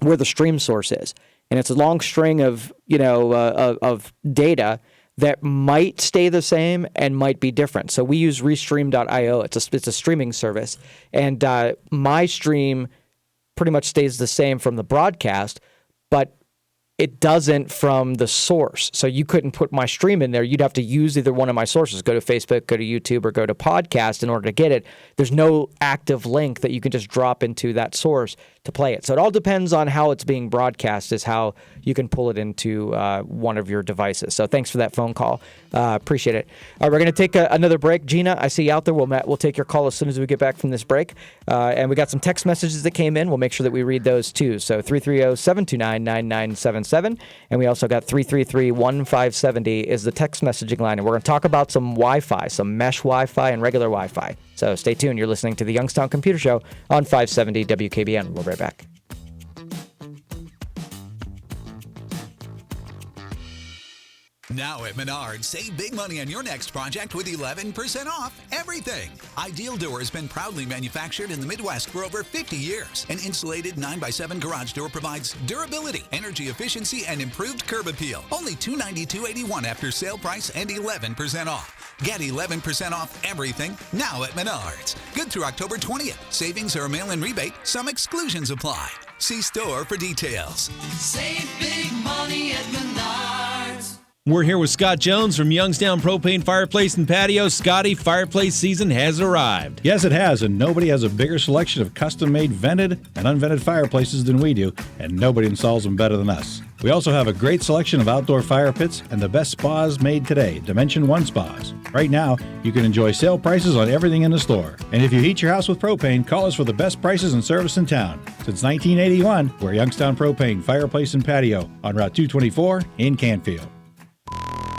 where the stream source is. And it's a long string of of data that might stay the same and might be different. So we use Restream.io. It's a streaming service, and my stream pretty much stays the same from the broadcast, but it doesn't from the source. So you couldn't put my stream in there. You'd have to use either one of my sources. Go to Facebook, go to YouTube, or go to podcast in order to get it. There's no active link that you can just drop into that source to play it. So it all depends on how it's being broadcast is how you can pull it into one of your devices. So thanks for that phone call. Appreciate it. All right, we're going to take another break. Gina, I see you out there. We'll take your call as soon as we get back from this break. And we got some text messages that came in. We'll make sure that we read those too. So 330-729-9977. And we also got 333-1570 is the text messaging line. And we're going to talk about some Wi-Fi, some mesh Wi-Fi and regular Wi-Fi. So stay tuned. You're listening to the Youngstown Computer Show on 570 WKBN. We'll be right back. Now at Menards, save big money on your next project with 11% off everything. Ideal Door has been proudly manufactured in the Midwest for over 50 years. An insulated 9x7 garage door provides durability, energy efficiency, and improved curb appeal. Only $292.81 after sale price and 11% off. Get 11% off everything now at Menards. Good through October 20th. Savings or a mail-in rebate. Some exclusions apply. See store for details. Save big money at Menards. We're here with Scott Jones from Youngstown Propane Fireplace and Patio. Scotty, fireplace season has arrived. Yes, it has, and nobody has a bigger selection of custom-made vented and unvented fireplaces than we do, and nobody installs them better than us. We also have a great selection of outdoor fire pits and the best spas made today, Dimension 1 spas. Right now, you can enjoy sale prices on everything in the store. And if you heat your house with propane, call us for the best prices and service in town. Since 1981, we're Youngstown Propane Fireplace and Patio on Route 224 in Canfield.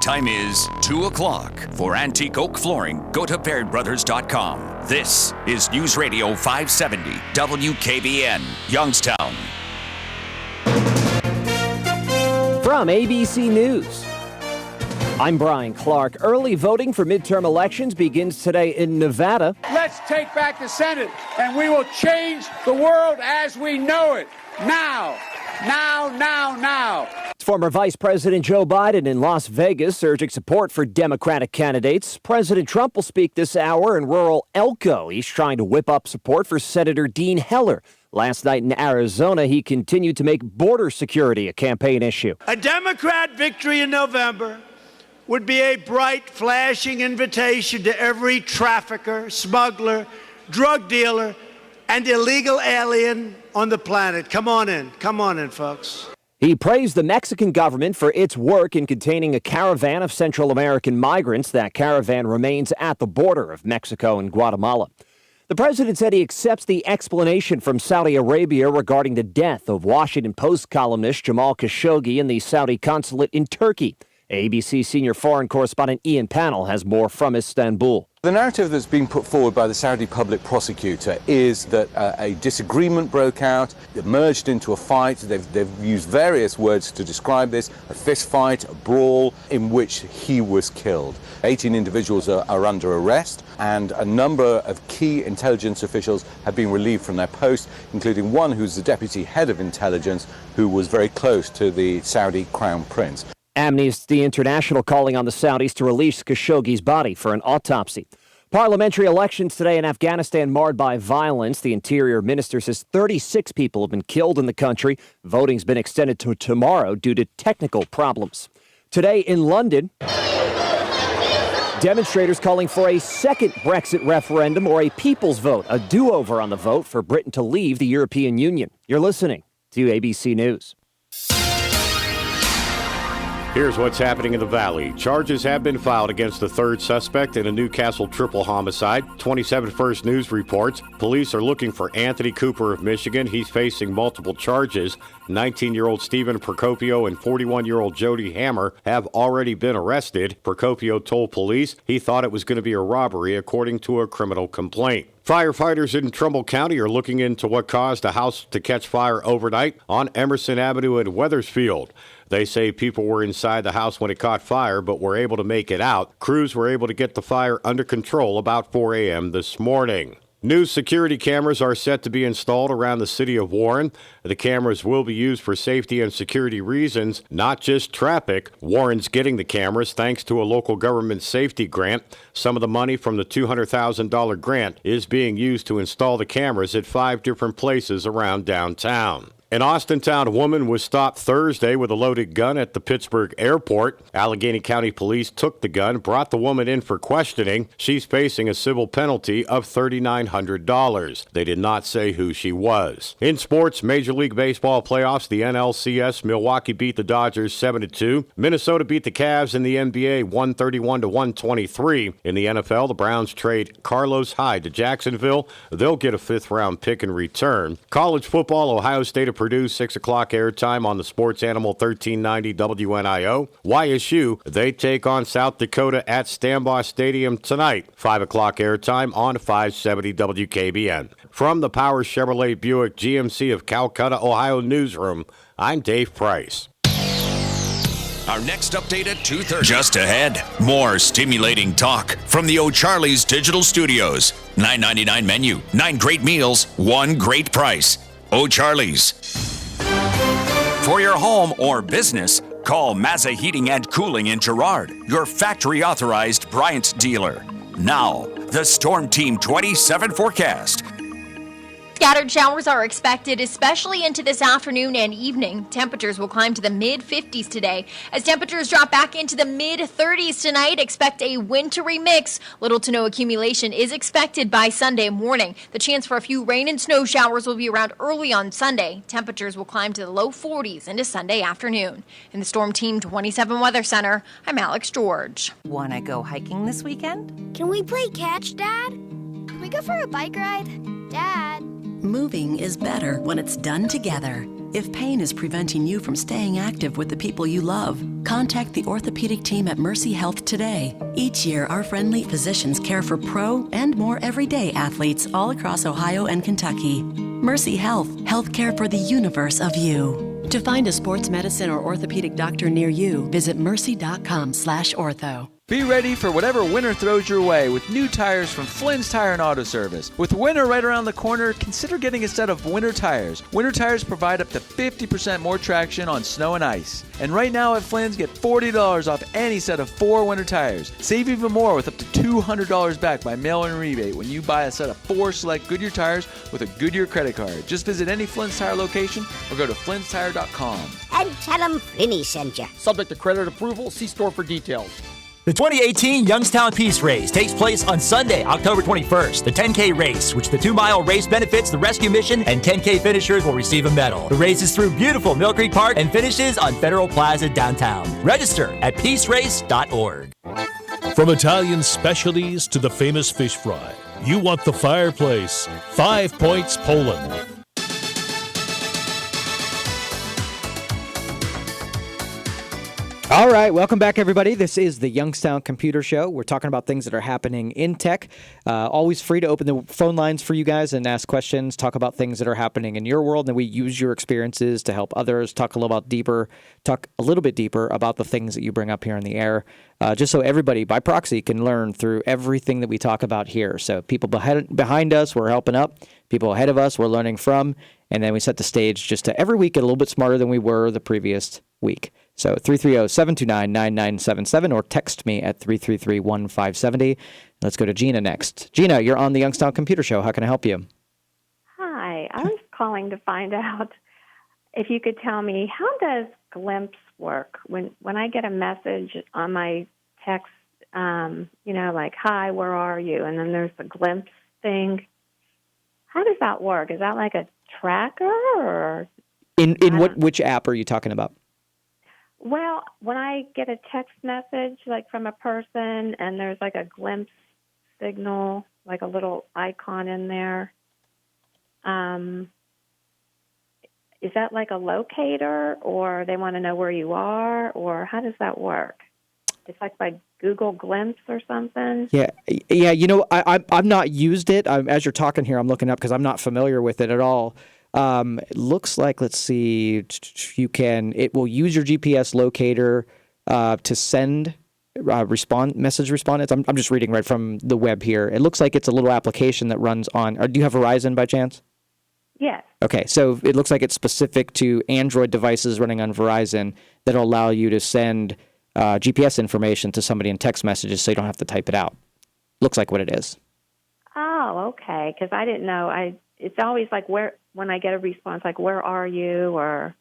Time is 2 o'clock. For antique oak flooring, go to bairdbrothers.com. This is News Radio 570 WKBN, Youngstown. From ABC News, I'm Brian Clark. Early voting for midterm elections begins today in Nevada. Let's take back the Senate, and we will change the world as we know it. Now. Former Vice President Joe Biden in Las Vegas urging support for Democratic candidates. President Trump will speak this hour in rural Elko. He's trying to whip up support for Senator Dean Heller. Last night in Arizona, he continued to make border security a campaign issue. A Democrat victory in November would be a bright, flashing invitation to every trafficker, smuggler, drug dealer, and illegal alien on the planet. Come on in, folks. He praised the Mexican government for its work in containing a caravan of Central American migrants. That caravan remains at the border of Mexico and Guatemala. The president said he accepts the explanation from Saudi Arabia regarding the death of Washington Post columnist Jamal Khashoggi in the Saudi consulate in Turkey. ABC senior foreign correspondent Ian Pannell has more from Istanbul. The narrative that's been put forward by the Saudi public prosecutor is that a disagreement broke out, it merged into a fight. They've used various words to describe this, a fist fight, a brawl, in which he was killed. 18 individuals are under arrest, and a number of key intelligence officials have been relieved from their post, including one who's the deputy head of intelligence, who was very close to the Saudi crown prince. Amnesty International calling on the Saudis to release Khashoggi's body for an autopsy. Parliamentary elections today in Afghanistan marred by violence. The Interior Minister says 36 people have been killed in the country. Voting's been extended to tomorrow due to technical problems. Today in London, demonstrators calling for a second Brexit referendum or a people's vote, a do-over on the vote for Britain to leave the European Union. You're listening to ABC News. Here's what's happening in the Valley. Charges have been filed against the third suspect in a Newcastle triple homicide. 27 First News reports police are looking for Anthony Cooper of Michigan. He's facing multiple charges. 19-year-old Stephen Procopio and 41-year-old Jody Hammer have already been arrested. Procopio told police he thought it was going to be a robbery, according to a criminal complaint. Firefighters in Trumbull County are looking into what caused a house to catch fire overnight on Emerson Avenue in Wethersfield. They say people were inside the house when it caught fire, but were able to make it out. Crews were able to get the fire under control about 4 a.m. this morning. New security cameras are set to be installed around the city of Warren. The cameras will be used for safety and security reasons, not just traffic. Warren's getting the cameras thanks to a local government safety grant. Some of the money from the $200,000 grant is being used to install the cameras at 5 different places around downtown. An Austintown woman was stopped Thursday with a loaded gun at the Pittsburgh airport. Allegheny County Police took the gun, brought the woman in for questioning. She's facing a civil penalty of $3,900. They did not say who she was. In sports, Major League Baseball playoffs, the NLCS, Milwaukee beat the Dodgers 7-2. Minnesota beat the Cavs in the NBA 131-123. In the NFL, the Browns trade Carlos Hyde to Jacksonville. They'll get a fifth-round pick in return. College football, Ohio State of Purdue, 6 o'clock airtime on the Sports Animal 1390 WNIO. YSU, they take on South Dakota at Stambaugh Stadium tonight. 5 o'clock airtime on 570 WKBN. From the Power Chevrolet Buick GMC of Calcutta, Ohio newsroom, I'm Dave Price. Our next update at 2:30. Just ahead, more stimulating talk from the O'Charley's Digital Studios. $9.99 menu, 9 great meals, 1 great price. O'Charley's. For your home or business, call Mazza Heating and Cooling in Girard, your factory authorized Bryant dealer. Now, the Storm Team 27 forecast. Scattered showers are expected, especially into this afternoon and evening. Temperatures will climb to the mid-50s today. As temperatures drop back into the mid-30s tonight, expect a wintry mix. Little to no accumulation is expected by Sunday morning. The chance for a few rain and snow showers will be around early on Sunday. Temperatures will climb to the low 40s into Sunday afternoon. In the Storm Team 27 Weather Center, I'm Alex George. Want to go hiking this weekend? Can we play catch, Dad? Can we go for a bike ride? Dad. Moving is better when it's done together. If pain is preventing you from staying active with the people you love, contact the orthopedic team at Mercy Health today. Each year, our friendly physicians care for pro and more everyday athletes all across Ohio and Kentucky. Mercy Health, healthcare for the universe of you. To find a sports medicine or orthopedic doctor near you, visit mercy.com/ortho. Be ready for whatever winter throws your way with new tires from Flynn's Tire and Auto Service. With winter right around the corner, consider getting a set of winter tires. Winter tires provide up to 50% more traction on snow and ice. And right now at Flynn's, get $40 off any set of 4 winter tires. Save even more with up to $200 back by mail-in rebate when you buy a set of 4 select Goodyear tires with a Goodyear credit card. Just visit any Flynn's Tire location or go to flynnstire.com. And tell them Flinny sent you. Subject to credit approval. See store for details. The 2018 Youngstown Peace Race takes place on Sunday, October 21st. The 10K race, which the 2-mile race benefits the rescue mission, and 10K finishers will receive a medal. The race is through beautiful Mill Creek Park and finishes on Federal Plaza downtown. Register at peacerace.org. From Italian specialties to the famous fish fry, You want the fireplace. 5 Points Poland. All right, welcome back, everybody. This is the Youngstown Computer Show. We're talking about things that are happening in tech. Always free to open the phone lines for you guys and ask questions, talk about things that are happening in your world, and we use your experiences to help others talk a little bit deeper about the things that you bring up here in the air, just so everybody, by proxy, can learn through everything that we talk about here. So people behind us, we're helping up. People ahead of us, we're learning from. And then we set the stage just to every week get a little bit smarter than we were the previous week. So 330-729-9977 or text me at 333-1570. Let's go to Gina next. Gina, you're on the Youngstown Computer Show. How can I help you? Hi. I was calling to find out if you could tell me, how does Glimpse work? When I get a message on my text, like, hi, where are you? And then there's the Glimpse thing. How does that work? Is that like a tracker or? Which app are you talking about? Well, when I get a text message like from a person and there's like a Glimpse signal, like a little icon in there, is that like a locator, or they want to know where you are, or how does that work? It's like by Google Glimpse or something. Yeah. I've not used it. As you're talking here, I'm looking up because I'm not familiar with it at all. It looks like, let's see, it will use your GPS locator to send message respondents. I'm just reading right from the web here. It looks like it's a little application that runs on, do you have Verizon by chance? Yes. Okay, so it looks like it's specific to Android devices running on Verizon that'll allow you to send GPS information to somebody in text messages so you don't have to type it out. Looks like what it is. Oh, okay, because I didn't know. It's always like when I get a response, like, where are you? Or,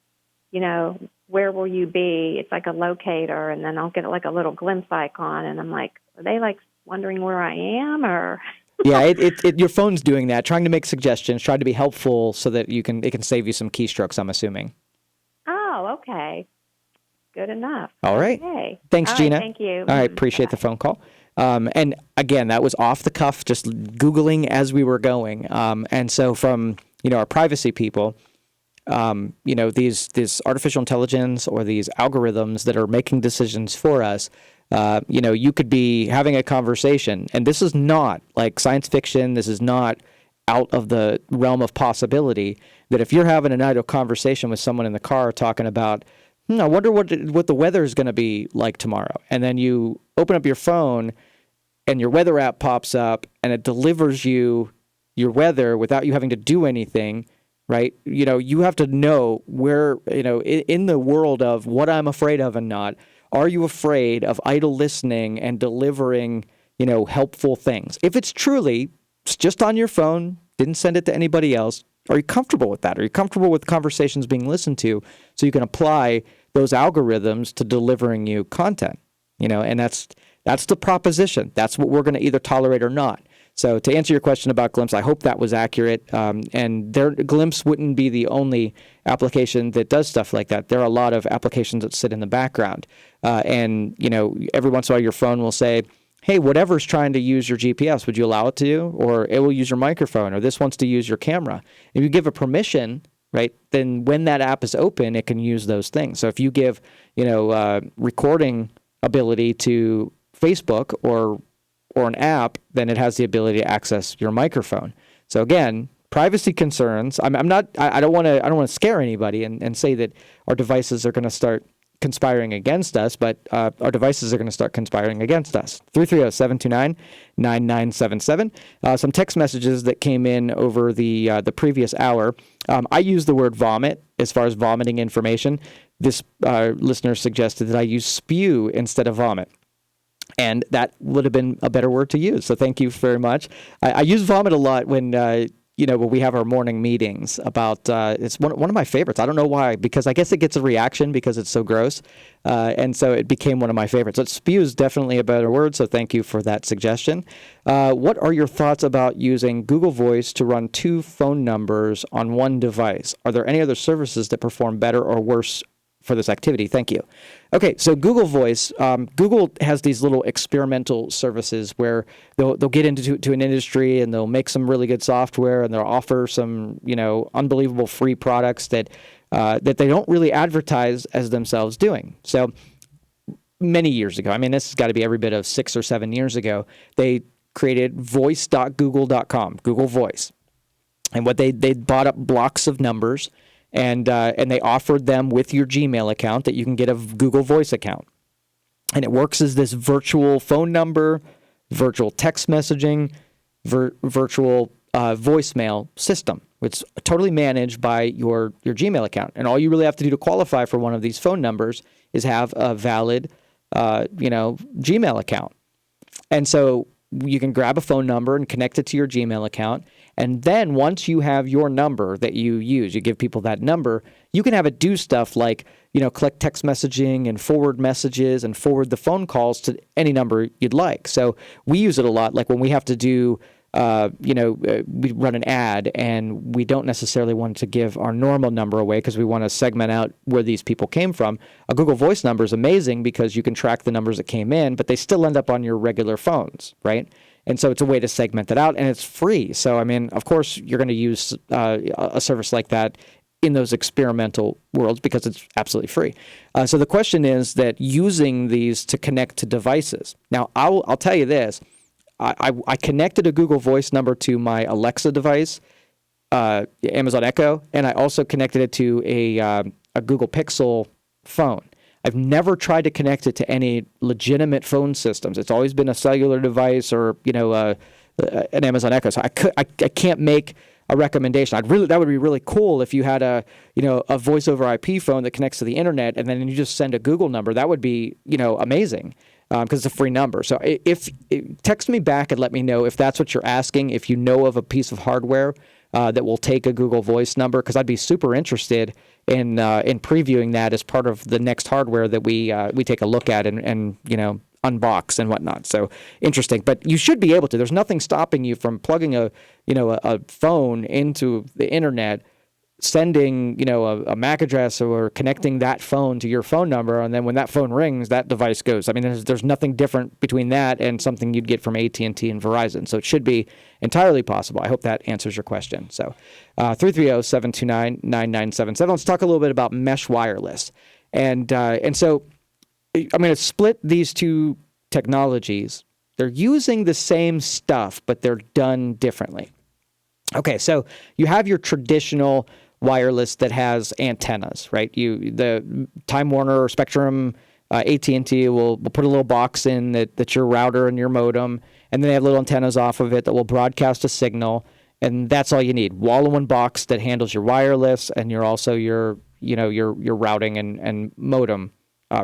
where will you be? It's like a locator, and then I'll get like a little glimpse icon, and I'm like, are they like wondering where I am? Or yeah, your phone's doing that, trying to make suggestions, trying to be helpful so that it can save you some keystrokes, I'm assuming. Oh, okay. Good enough. All right. Okay. Thanks, All Gina. Right, thank you. All right, appreciate the phone call. And again, that was off the cuff, just Googling as we were going. And so from, our privacy people, these artificial intelligence or these algorithms that are making decisions for us, you could be having a conversation, and this is not like science fiction. This is not out of the realm of possibility, that if you're having an idle conversation with someone in the car talking about, I wonder what the weather is going to be like tomorrow. And then you open up your phone and your weather app pops up and it delivers you your weather without you having to do anything, right? You have to know where, in the world of what I'm afraid of and not, are you afraid of idle listening and delivering, helpful things? If it's truly just on your phone, didn't send it to anybody else, are you comfortable with that? Are you comfortable with conversations being listened to so you can apply those algorithms to delivering you content? And that's the proposition. That's what we're going to either tolerate or not. So to answer your question about Glimpse, I hope that was accurate. And Glimpse wouldn't be the only application that does stuff like that. There are a lot of applications that sit in the background. And every once in a while your phone will say, hey, whatever's trying to use your GPS, would you allow it to? Or it will use your microphone, or this wants to use your camera. If you give it permission, right, then when that app is open, it can use those things. So if you give, recording ability to Facebook or an app, then it has the ability to access your microphone. So again, privacy concerns. I don't want to scare anybody and say that our devices are going to start conspiring against us, but our devices are going to start conspiring against us. 330-729-9977. Some text messages that came in over the previous hour. I use the word vomit as far as vomiting information. This listener suggested that I use spew instead of vomit. And that would have been a better word to use. So thank you very much. I use vomit a lot when we have our morning meetings about, it's one of my favorites. I don't know why, because I guess it gets a reaction because it's so gross. And so it became one of my favorites. So spew is definitely a better word. So thank you for that suggestion. What are your thoughts about using Google Voice to run 2 phone numbers on one device? Are there any other services that perform better or worse for this activity. Thank you. Okay, so Google Voice. Google has these little experimental services where they'll get into an industry and they'll make some really good software and they'll offer some unbelievable free products that they don't really advertise as themselves doing. So many years ago, I mean, this has got to be every bit of 6 or 7 years ago, they created voice.google.com, Google Voice. And what they bought up blocks of numbers and they offered them with your Gmail account that you can get a Google Voice account. And it works as this virtual phone number, virtual text messaging, virtual voicemail system. It's totally managed by your Gmail account. And all you really have to do to qualify for one of these phone numbers is have a valid Gmail account. And so you can grab a phone number and connect it to your Gmail account. And then once you have your number that you use, you give people that number, you can have it do stuff like, collect text messaging and forward messages and forward the phone calls to any number you'd like. So we use it a lot, like when we have to do, we run an ad and we don't necessarily want to give our normal number away because we want to segment out where these people came from. A Google Voice number is amazing because you can track the numbers that came in, but they still end up on your regular phones, right? And so it's a way to segment it out, and it's free. So, I mean, of course, you're going to use a service like that in those experimental worlds because it's absolutely free. So the question is that using these to connect to devices. Now, I'll tell you this. I connected a Google Voice number to my Alexa device, Amazon Echo, and I also connected it to a Google Pixel phone. I've never tried to connect it to any legitimate phone systems. It's always been a cellular device or an Amazon Echo. So I can't make a recommendation. That would be really cool if you had a voice over IP phone that connects to the internet and then you just send a Google number. That would be amazing. Because it's a free number. So text me back and let me know if that's what you're asking, if you know of a piece of hardware that will take a Google Voice number, because I'd be super interested in previewing that as part of the next hardware that we take a look at and unbox and whatnot. So interesting. But you should be able to. There's nothing stopping you from plugging a phone into the internet, sending a MAC address or connecting that phone to your phone number, and then when that phone rings, that device goes. I mean, there's nothing different between that and something you'd get from AT&T and Verizon. So it should be entirely possible. I hope that answers your question. So 330-729-9977. Let's talk a little bit about mesh wireless. And so I'm going to split these two technologies. They're using the same stuff, but they're done differently. Okay, so you have your traditional wireless that has antennas, right? The Time Warner or Spectrum, AT&T will put a little box in that's your router and your modem, and then they have little antennas off of it that will broadcast a signal, and that's all you need. All-in-one box that handles your wireless and your routing and modem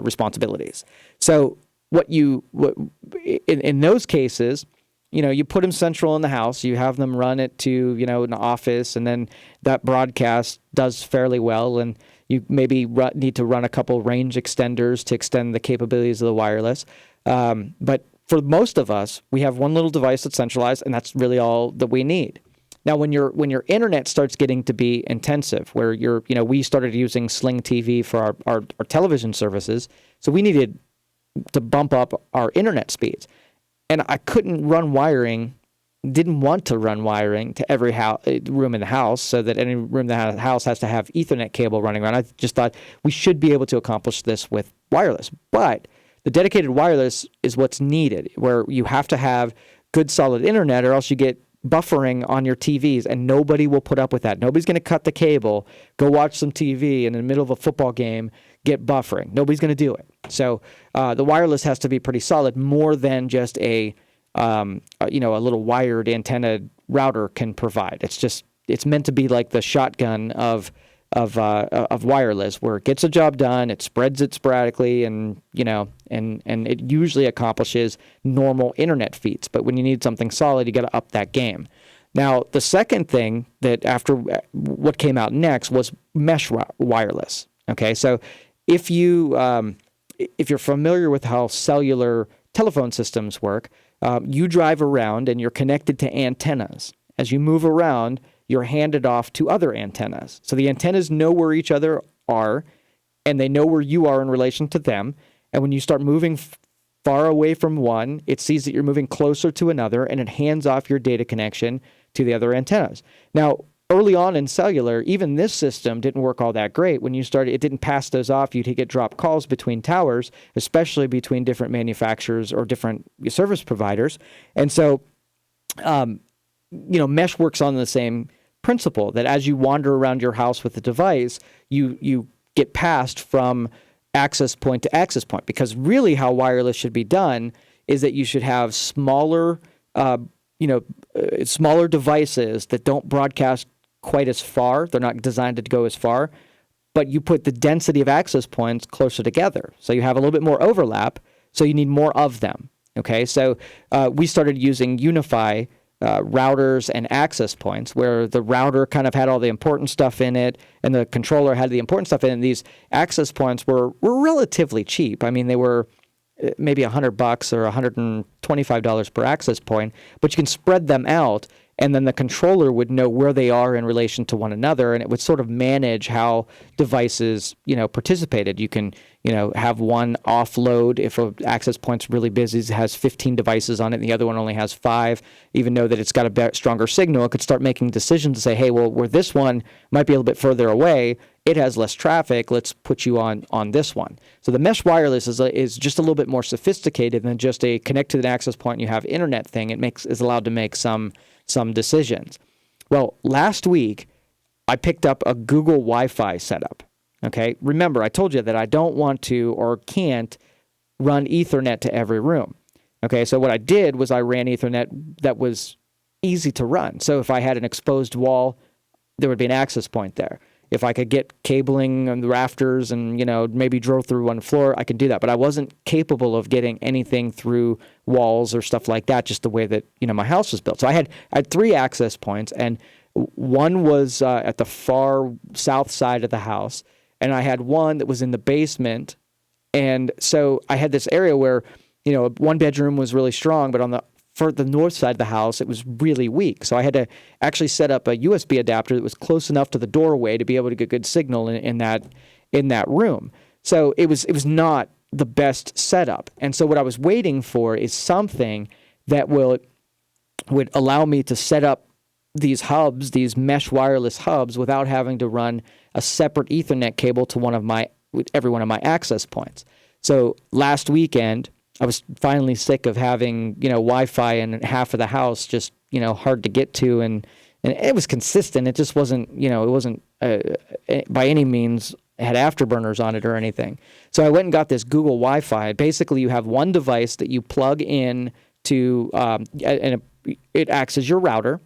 responsibilities. So in those cases, you put them central in the house, you have them run it to, an office, and then that broadcast does fairly well, and you maybe need to run a couple range extenders to extend the capabilities of the wireless. But for most of us, we have one little device that's centralized, and that's really all that we need. Now, when your internet starts getting to be intensive, where we started using Sling TV for our television services, so we needed to bump up our internet speeds. And I couldn't didn't want to run wiring to every room in the house so that any room in the house has to have Ethernet cable running around. I just thought we should be able to accomplish this with wireless. But the dedicated wireless is what's needed, where you have to have good solid internet or else you get buffering on your TVs, and nobody will put up with that. Nobody's going to cut the cable, go watch some TV in the middle of a football game, get buffering. Nobody's going to do it. So the wireless has to be pretty solid, more than just a little wired antenna router can provide. It's meant to be like the shotgun of wireless, where it gets a job done, it spreads it sporadically, and it usually accomplishes normal internet feeds. But when you need something solid, you got to up that game. Now, the second thing that after what came out next was mesh wireless. Okay, so if you're familiar with how cellular telephone systems work, you drive around and you're connected to antennas. As you move around, you're handed off to other antennas. So the antennas know where each other are, and they know where you are in relation to them. And when you start moving far away from one, it sees that you're moving closer to another, and it hands off your data connection to the other antennas. Now, early on in cellular, even this system didn't work all that great. When you started, it didn't pass those off. You'd get drop calls between towers, especially between different manufacturers or different service providers. And so, mesh works on the same principle, that as you wander around your house with the device, you get passed from access point to access point, because really how wireless should be done is that you should have smaller devices that don't broadcast quite as far. They're not designed to go as far, but you put the density of access points closer together. So you have a little bit more overlap, so you need more of them. Okay, so we started using Unify routers and access points, where the router kind of had all the important stuff in it and the controller had the important stuff in it. And these access points were relatively cheap. I mean, they were maybe $100 or $125 per access point, but you can spread them out, and then the controller would know where they are in relation to one another, and it would sort of manage how devices, participated. You can, have one offload if an access point's really busy, it has 15 devices on it, and the other one only has 5. Even though that it's got a stronger signal, it could start making decisions to say, hey, well, where this one might be a little bit further away, it has less traffic, let's put you on this one. So the mesh wireless is just a little bit more sophisticated than just a connect to an access point and you have internet thing. It is allowed to make some decisions. Well, last week, I picked up a Google Wi-Fi setup. Okay, remember, I told you that I don't want to or can't run Ethernet to every room. Okay, so what I did was I ran Ethernet that was easy to run. So if I had an exposed wall, there would be an access point there. If I could get cabling on the rafters and, maybe drill through one floor, I could do that. But I wasn't capable of getting anything through walls or stuff like that, just the way that, my house was built. So I had 3 access points, and one was at the far south side of the house, and I had one that was in the basement. And so I had this area where, one bedroom was really strong, but for the north side of the house, it was really weak. So I had to actually set up a USB adapter that was close enough to the doorway to be able to get good signal in that room. So it was not the best setup. And so what I was waiting for is something that would allow me to set up these hubs, these mesh wireless hubs, without having to run a separate Ethernet cable to every one of my access points. So last weekend, I was finally sick of having, Wi-Fi in half of the house, just, hard to get to. And it was consistent. It just wasn't, it wasn't by any means had afterburners on it or anything. So I went and got this Google Wi-Fi. Basically, you have one device that you plug in to, and it acts as your router.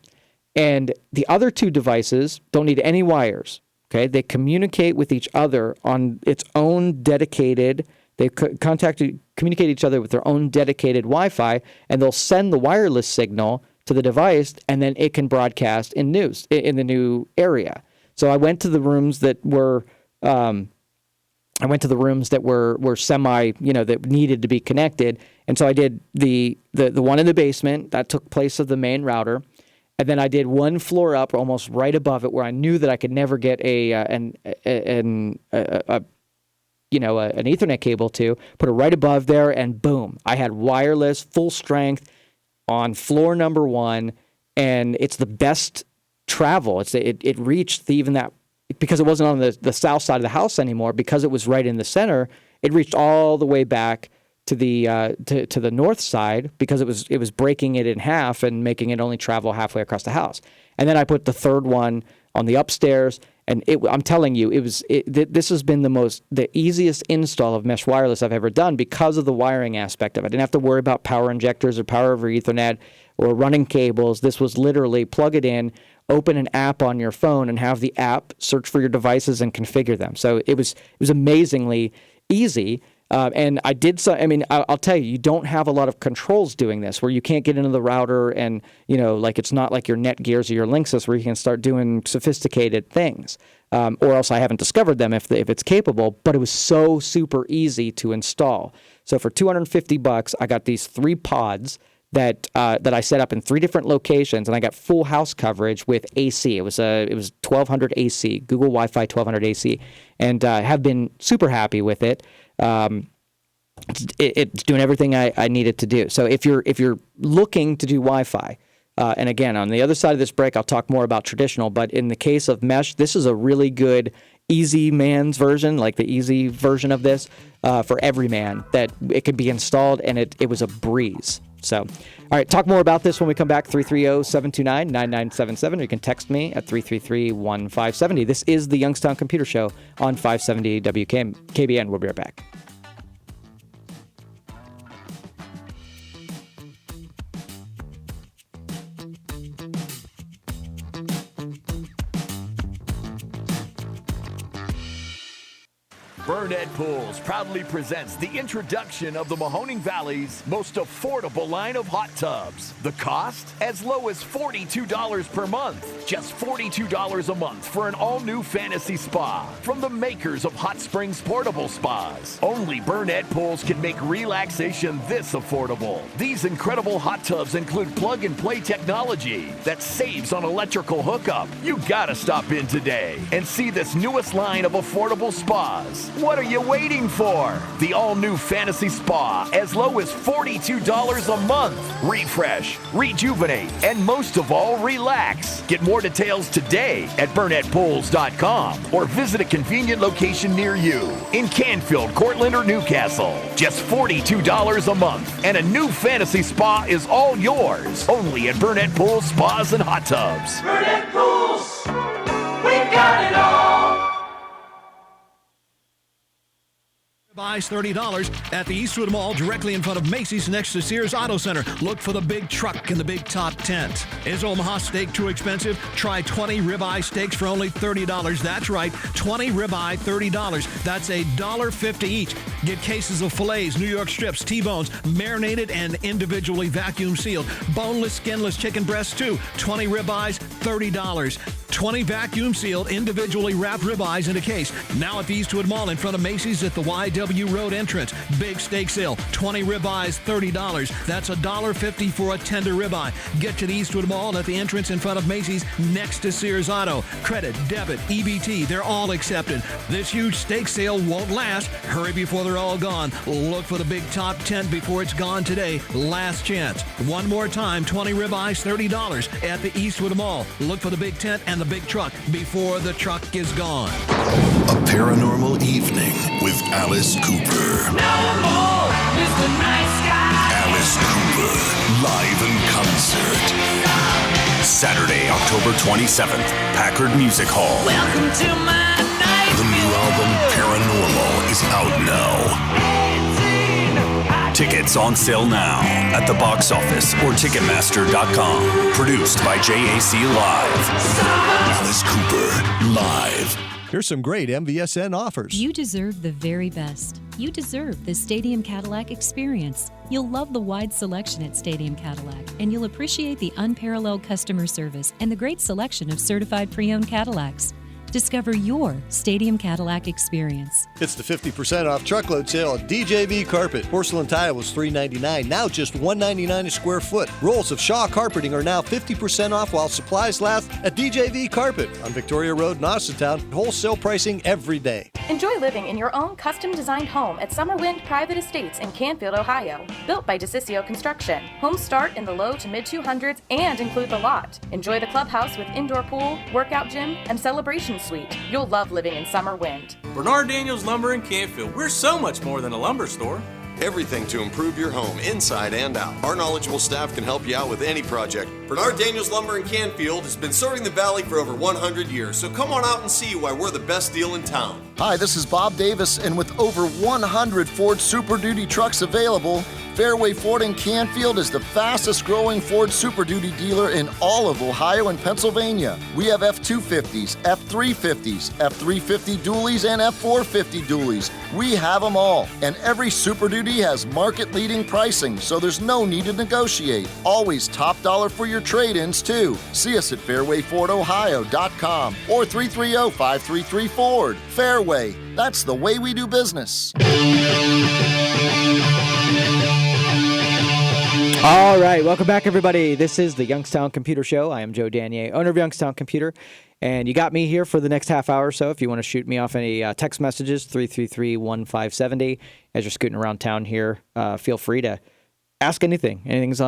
And the other 2 devices don't need any wires. Okay, they communicate with each other on its own dedicated. They communicate each other with their own dedicated Wi-Fi, and they'll send the wireless signal to the device, and then it can broadcast in the new area. So I went to the rooms that were semi, that needed to be connected, and so I did the one in the basement that took place of the main router. And then I did one floor up, almost right above it, where I knew that I could never get an Ethernet cable to. Put it right above there, and boom, I had wireless, full strength, on floor number 1, and it's the best travel. It reached even that, because it wasn't on the south side of the house anymore, because it was right in the center. It reached all the way back to the to the north side, because it was breaking it in half and making it only travel halfway across the house. And then I put the third one on the upstairs, and I'm telling you, this has been the easiest install of mesh wireless I've ever done, because of the wiring aspect of it. I didn't have to worry about power injectors or power over Ethernet or running cables. This was literally plug it in, open an app on your phone, and have the app search for your devices and configure them. So it was amazingly easy. And I did so. I mean, I'll tell you, you don't have a lot of controls doing this, where you can't get into the router, and like it's not like your Netgears or your Linksys, where you can start doing sophisticated things. Or else I haven't discovered them if it's capable. But it was so super easy to install. So for $250, I got these 3 pods that I set up in 3 different locations, and I got full house coverage with AC. It was 1200 AC, Google Wi-Fi 1200 AC, and have been super happy with it. It's doing everything I need it to do. So if you're looking to do Wi-Fi, and again, on the other side of this break, I'll talk more about traditional, but in the case of mesh, this is a really good easy man's version, like the easy version of this for every man, that it could be installed, and it was a breeze. So, all right, talk more about this when we come back. 330-729-9977, or you can text me at 333-1570. This is the Youngstown Computer Show on 570 WKBN. We'll be right back. Burnett Pools proudly presents the introduction of the Mahoning Valley's most affordable line of hot tubs. The cost? As low as $42 per month. Just $42 a month for an all-new fantasy spa from the makers of Hot Springs Portable Spas. Only Burnett Pools can make relaxation this affordable. These incredible hot tubs include plug-and-play technology that saves on electrical hookup. You gotta stop in today and see this newest line of affordable spas. What are you waiting for? The all-new Fantasy Spa, as low as $42 a month. Refresh, rejuvenate, and most of all, relax. Get more details today at BurnettPools.com or visit a convenient location near you in Canfield, Cortland, or Newcastle. Just $42 a month, and a new Fantasy Spa is all yours. Only at Burnett Pools Spas and Hot Tubs. Burnett Pools, we've got it all. Buys $30 at the Eastwood Mall, directly in front of Macy's next to Sears Auto Center. Look for the big truck in the big top tent. Is Omaha steak too expensive? Try 20 ribeye steaks for only $30. That's right, 20 ribeye, $30. That's $1.50 each. Get cases of fillets, New York strips, T-bones, marinated and individually vacuum sealed. Boneless, skinless chicken breasts too. 20 ribeyes, $30. 20 vacuum sealed, individually wrapped ribeyes in a case. Now at the Eastwood Mall in front of Macy's at the YW Road entrance. Big steak sale, 20 ribeyes, $30. That's $1.50 for a tender ribeye. Get to the Eastwood Mall at the entrance in front of Macy's next to Sears Auto. Credit, debit, EBT, they're all accepted. This huge steak sale won't last. Hurry before they're all gone. Look for the big top tent before it's gone today. Last chance. One more time, 20 ribeyes, $30 at the Eastwood Mall. Look for the big tent and the big truck before the truck is gone. A paranormal evening with Alice Cooper. No more Mr. Nice Guy. Alice Cooper, live in concert. Saturday, October 27th, Packard Music Hall. Welcome to my night. The new album, Paranormal, is out now. Tickets on sale now at the box office or Ticketmaster.com. Produced by JAC Live. Alice Cooper, live. Here's some great MVSN offers. You deserve the very best. You deserve the Stadium Cadillac experience. You'll love the wide selection at Stadium Cadillac, and you'll appreciate the unparalleled customer service and the great selection of certified pre-owned Cadillacs. Discover your Stadium Cadillac experience. It's the 50% off truckload sale at DJV Carpet. Porcelain tile was $3.99, now just $1.99 a square foot. Rolls of Shaw carpeting are now 50% off while supplies last at DJV Carpet on Victoria Road in Austintown. Wholesale pricing every day. Enjoy living in your own custom-designed home at Summerwind Private Estates in Canfield, Ohio. Built by DeCiccio Construction. Homes start in the low to mid-200s and include the lot. Enjoy the clubhouse with indoor pool, workout gym, and celebration suite. You'll love living in Summerwind. Bernard Daniels Lumber in Canfield. We're so much more than a lumber store. Everything to improve your home, inside and out. Our knowledgeable staff can help you out with any project. Bernard Daniels Lumber in Canfield has been serving the Valley for over 100 years, so come on out and see why we're the best deal in town. Hi, this is Bob Davis, and with over 100 Ford Super Duty trucks available, Fairway Ford in Canfield is the fastest growing Ford Super Duty dealer in all of Ohio and Pennsylvania. We have F-250s, F-350s, F-350 dualies, and F-450 dualies. We have them all, and every Super Duty has market-leading pricing, so there's no need to negotiate. Always top dollar for your trade-ins, too. See us at FairwayFordOhio.com or 330-5334. Fairway, that's the way we do business. All right, welcome back, everybody. This is the Youngstown Computer Show. I am Joe Danier, owner of Youngstown Computer, and you got me here for the next half hour or so. If you want to shoot me off any text messages, 333-1570. As you're scooting around town here, feel free to ask anything. Anything's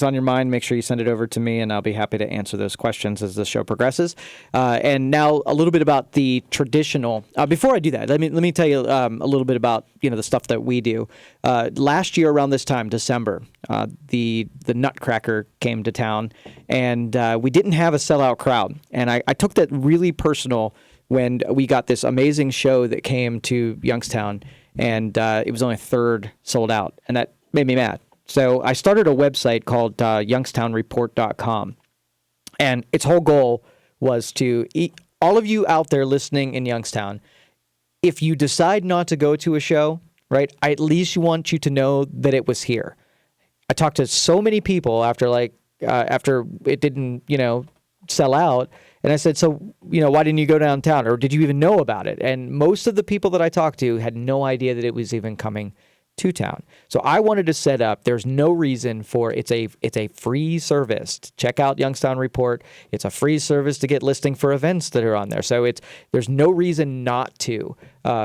on your mind, make sure you send it over to me, and I'll be happy to answer those questions as the show progresses. And now a little bit about the traditional. Before I do that, let me tell you a little bit about the stuff that we do. Last year around this time, December, the Nutcracker came to town, and we didn't have a sellout crowd. And I took that really personal when we got this amazing show that came to Youngstown, and it was only a third sold out, and that made me mad. So I started a website called youngstownreport.com, and its whole goal was to all of you out there listening in Youngstown, if you decide not to go to a show, right, I at least want you to know that it was here. I talked to so many people after it didn't, sell out, and I said, so, why didn't you go downtown, or did you even know about it? And most of the people that I talked to had no idea that it was even coming to town. So I wanted to set up, there's no reason for, it's a free service. Check out Youngstown Report. It's a free service to get listing for events that are on there. So there's no reason not to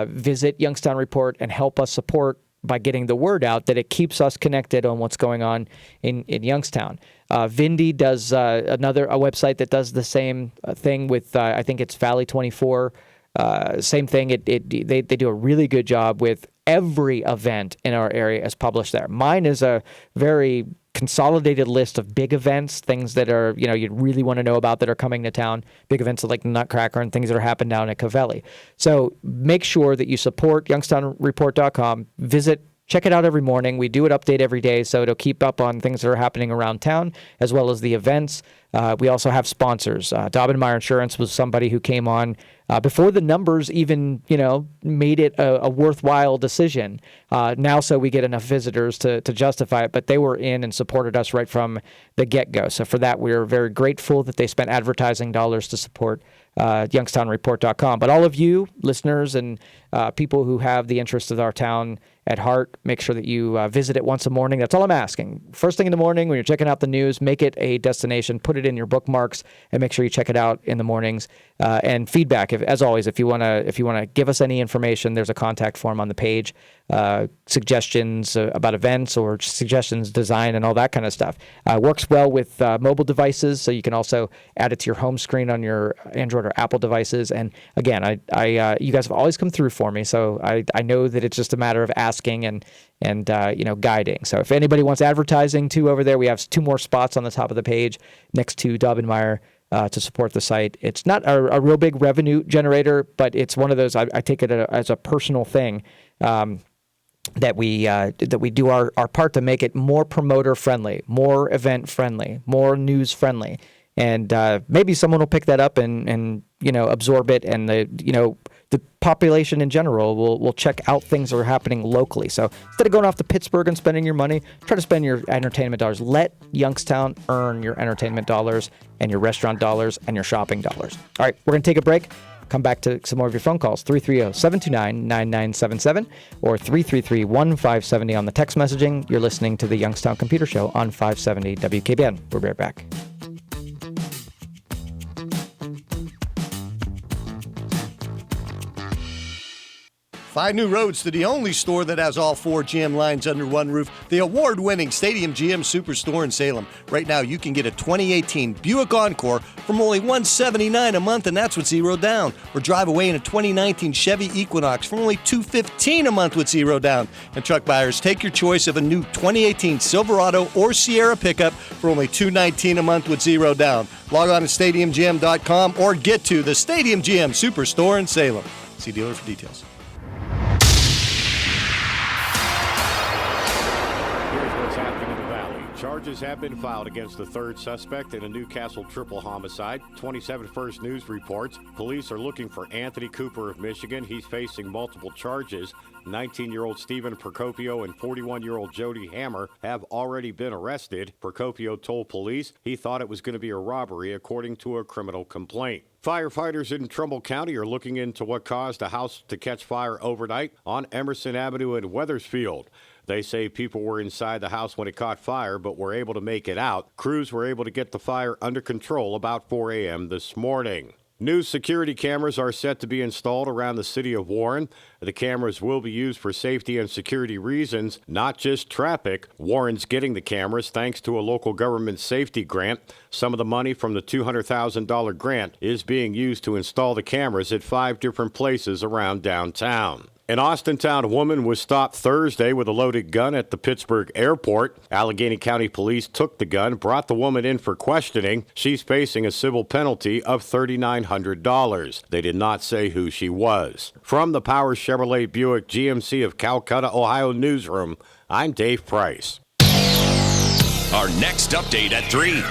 visit Youngstown Report and help us support by getting the word out that it keeps us connected on what's going on in Youngstown. Vindy does a website that does the same thing with, I think it's Valley 24. Same thing. They do a really good job with every event in our area is published there. Mine is a very consolidated list of big events, things that are, you'd really want to know about that are coming to town, big events like the Nutcracker and things that are happening down at Covelli. So make sure that you support youngstownreport.com. Check it out every morning. We do an update every day, so it'll keep up on things that are happening around town, as well as the events. We also have sponsors. Daubenmire Insurance was somebody who came on before the numbers even, made it a worthwhile decision. Now, so we get enough visitors to justify it, but they were in and supported us right from the get-go. So for that, we're very grateful that they spent advertising dollars to support youngstownreport.com. But all of you listeners and people who have the interest of our town at heart, make sure that you visit it once a morning. That's all I'm asking. First thing in the morning when you're checking out the news, make it a destination, put it in your bookmarks, and make sure you check it out in the mornings. And feedback, as always, if you want to give us any information, there's a contact form on the page. Suggestions about events or suggestions, design, and all that kind of stuff. Works well with mobile devices, so you can also add it to your home screen on your Android or Apple devices. And again, you guys have always come through for me, so I know that it's just a matter of asking and guiding. So if anybody wants advertising too over there, we have 2 more spots on the top of the page next to Daubenmire to support the site. It's not a real big revenue generator, but it's one of those, I take it as a personal thing. That we do our part to make it more promoter friendly, more event friendly, more news friendly, and maybe someone will pick that up and absorb it, and the population in general will check out things that are happening locally. So instead of going off to Pittsburgh and spending your money, try to spend your entertainment dollars. Let Youngstown earn your entertainment dollars and your restaurant dollars and your shopping dollars. All right, we're going to take a break. Come back to some more of your phone calls, 330-729-9977 or 333-1570 on the text messaging. You're listening to the Youngstown Computer Show on 570 WKBN. We'll be right back. 5 new roads to the only store that has all 4 GM lines under one roof, the award-winning Stadium GM Superstore in Salem. Right now, you can get a 2018 Buick Encore from only $179 a month, and that's with 0 down. Or drive away in a 2019 Chevy Equinox from only $215 a month with 0 down. And truck buyers, take your choice of a new 2018 Silverado or Sierra pickup for only $219 a month with 0 down. Log on to StadiumGM.com or get to the Stadium GM Superstore in Salem. See dealer for details. Charges have been filed against the third suspect in a Newcastle triple homicide. 27 First News reports police are looking for Anthony Cooper of Michigan. He's facing multiple charges. 19-year-old Stephen Procopio and 41-year-old Jody Hammer have already been arrested. Procopio told police he thought it was going to be a robbery, according to a criminal complaint. Firefighters in Trumbull County are looking into what caused a house to catch fire overnight on Emerson Avenue in Wethersfield. They say people were inside the house when it caught fire, but were able to make it out. Crews were able to get the fire under control about 4 a.m. this morning. New security cameras are set to be installed around the city of Warren. The cameras will be used for safety and security reasons, not just traffic. Warren's getting the cameras thanks to a local government safety grant. Some of the money from the $200,000 grant is being used to install the cameras at 5 different places around downtown. An Austintown woman was stopped Thursday with a loaded gun at the Pittsburgh airport. Allegheny County Police took the gun, brought the woman in for questioning. She's facing a civil penalty of $3,900. They did not say who she was. From the Power Chevrolet Buick GMC of Calcutta, Ohio newsroom, I'm Dave Price. Our next update at 3.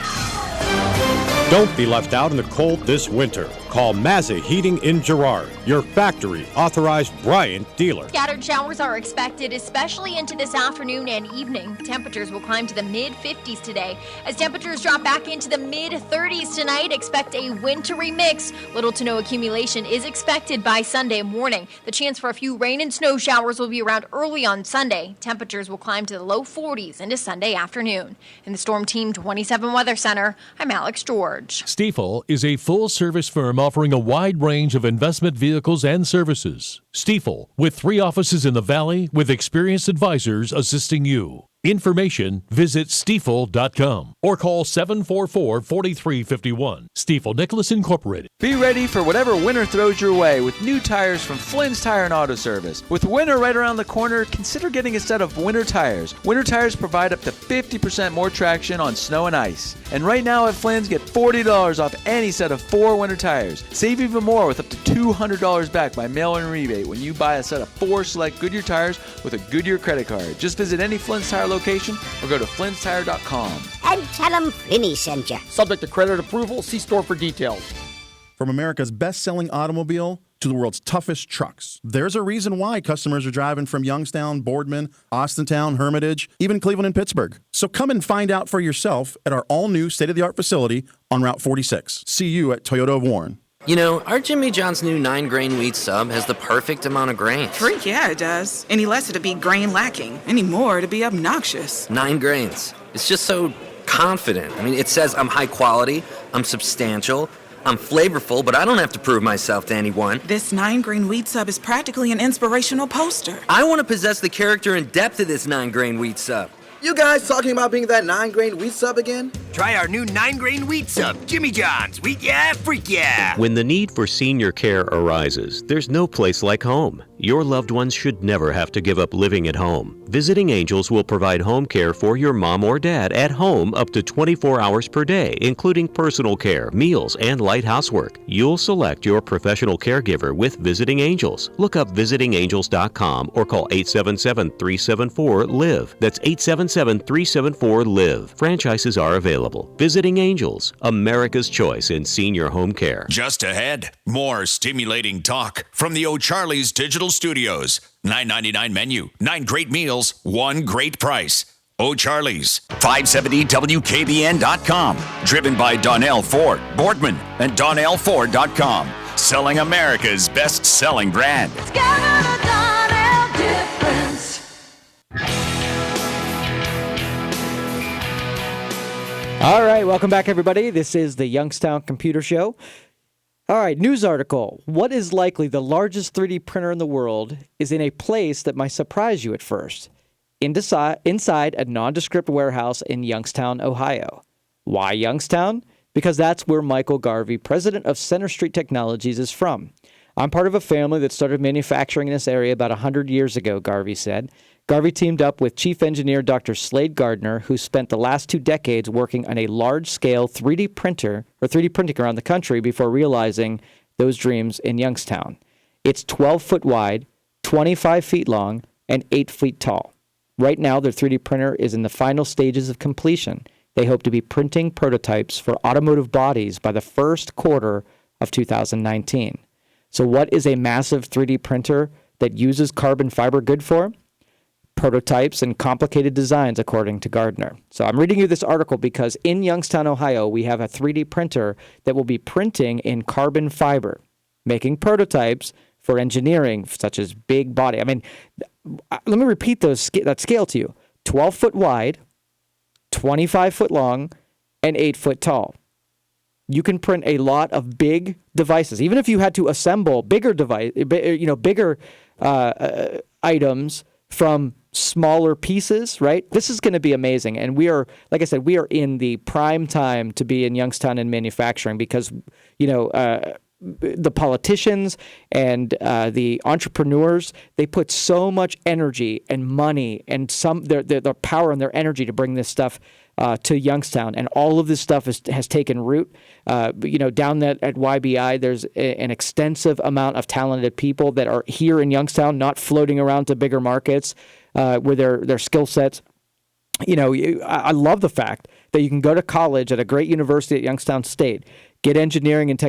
Don't be left out in the cold this winter. Call Mazza Heating in Girard, your factory authorized Bryant dealer. Scattered showers are expected, especially into this afternoon and evening. Temperatures will climb to the mid-50s today. As temperatures drop back into the mid-30s tonight, expect a wintry mix. Little to no accumulation is expected by Sunday morning. The chance for a few rain and snow showers will be around early on Sunday. Temperatures will climb to the low 40s into Sunday afternoon. In the Storm Team 27 Weather Center, I'm Alex George. Stifel is a full-service firm offering a wide range of investment vehicles and services. Stifel, with 3 offices in the Valley, with experienced advisors assisting you. Information, visit Stifel.com or call 744-4351. Stifel Nicholas Incorporated. Be ready for whatever winter throws your way with new tires from Flynn's Tire and Auto Service. With winter right around the corner, consider getting a set of winter tires. Winter tires provide up to 50% more traction on snow and ice. And right now at Flynn's, get $40 off any set of 4 winter tires. Save even more with up to $200 back by mail-in rebate when you buy a set of 4 select Goodyear tires with a Goodyear credit card. Just visit any Flynn's Tire location or go to flynnstire.com. And tell them Flinny sent you. Subject to credit approval. See store for details. From America's best-selling automobile to the world's toughest trucks, there's a reason why customers are driving from Youngstown, Boardman, Austintown, Hermitage, even Cleveland and Pittsburgh. So come and find out for yourself at our all-new state-of-the-art facility on Route 46. See you at Toyota of Warren. You know, our Jimmy John's new 9-grain wheat sub has the perfect amount of grains. Freak, yeah, it does. Any less it'd be grain lacking. Any more it'd be obnoxious. 9 grains. It's just so confident. I mean, it says I'm high quality, I'm substantial, I'm flavorful, but I don't have to prove myself to anyone. This 9-grain wheat sub is practically an inspirational poster. I want to possess the character and depth of this 9-grain wheat sub. You guys talking about being that 9-grain wheat sub again? Try our new 9-grain wheat sub, Jimmy John's. Wheat yeah, freak yeah. When the need for senior care arises, there's no place like home. Your loved ones should never have to give up living at home. Visiting Angels will provide home care for your mom or dad at home up to 24 hours per day, including personal care, meals, and light housework. You'll select your professional caregiver with Visiting Angels. Look up visitingangels.com or call 877-374-LIVE. That's 877-374-LIVE. Franchises are available. Visiting Angels, America's choice in senior home care. Just ahead, more stimulating talk from the O'Charley's Digital Studios. $9.99 menu, 9 great meals, 1 great price. O'Charley's. 570 WKBN.com. Driven by Donnell Ford, Boardman, and DonnellFord.com. Selling America's best-selling brand. It's got a Donnell difference. All right, welcome back, everybody. This is the Youngstown Computer Show. All right, news article. What is likely the largest 3D printer in the world is in a place that might surprise you at first. Inside a nondescript warehouse in Youngstown, Ohio. Why Youngstown? Because that's where Michael Garvey, president of Center Street Technologies, is from. I'm part of a family that started manufacturing in this area about 100 years ago, Garvey said. Garvey teamed up with chief engineer Dr. Slade Gardner, who spent the last 2 decades working on a large-scale 3D printing around the country before realizing those dreams in Youngstown. It's 12 foot wide, 25 feet long, and 8 feet tall. Right now, their 3D printer is in the final stages of completion. They hope to be printing prototypes for automotive bodies by the first quarter of 2019. So what is a massive 3D printer that uses carbon fiber good for? Prototypes and complicated designs, according to Gardner. So I'm reading you this article because in Youngstown, Ohio, we have a 3D printer that will be printing in carbon fiber, making prototypes for engineering, such as big body. I mean, let me repeat that scale to you: 12 foot wide, 25 foot long, and 8 foot tall. You can print a lot of big devices, even if you had to assemble bigger items from smaller pieces, right? This is going to be amazing. And we are, like I said, we are in the prime time to be in Youngstown in manufacturing because, the politicians and the entrepreneurs, they put so much energy and money and their power and their energy to bring this stuff to Youngstown, and all of this stuff has taken root. Down at YBI, there's an extensive amount of talented people that are here in Youngstown, not floating around to bigger markets where their skill sets. I love the fact that you can go to college at a great university at Youngstown State, get engineering and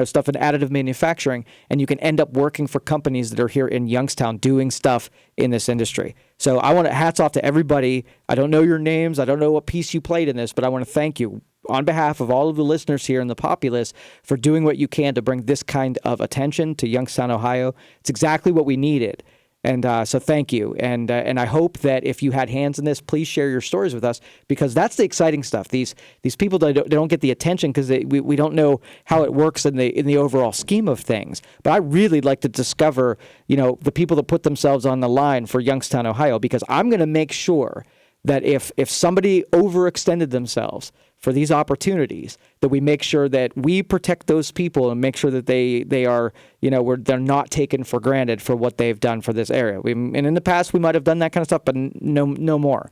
stuff in additive manufacturing, and you can end up working for companies that are here in Youngstown doing stuff in this industry. So I want to hats off to everybody. I don't know your names. I don't know what piece you played in this, but I want to thank you on behalf of all of the listeners here in the populace for doing what you can to bring this kind of attention to Youngstown, Ohio. It's exactly what we needed. And so thank you. And I hope that if you had hands in this, please share your stories with us, because that's the exciting stuff. These people, they don't get the attention because we don't know how it works in the overall scheme of things. But I really like to discover, the people that put themselves on the line for Youngstown, Ohio, because I'm going to make sure that if somebody overextended themselves for these opportunities, that we make sure that we protect those people and make sure that they are, they're not taken for granted for what they've done for this area. And in the past, we might have done that kind of stuff, but no more.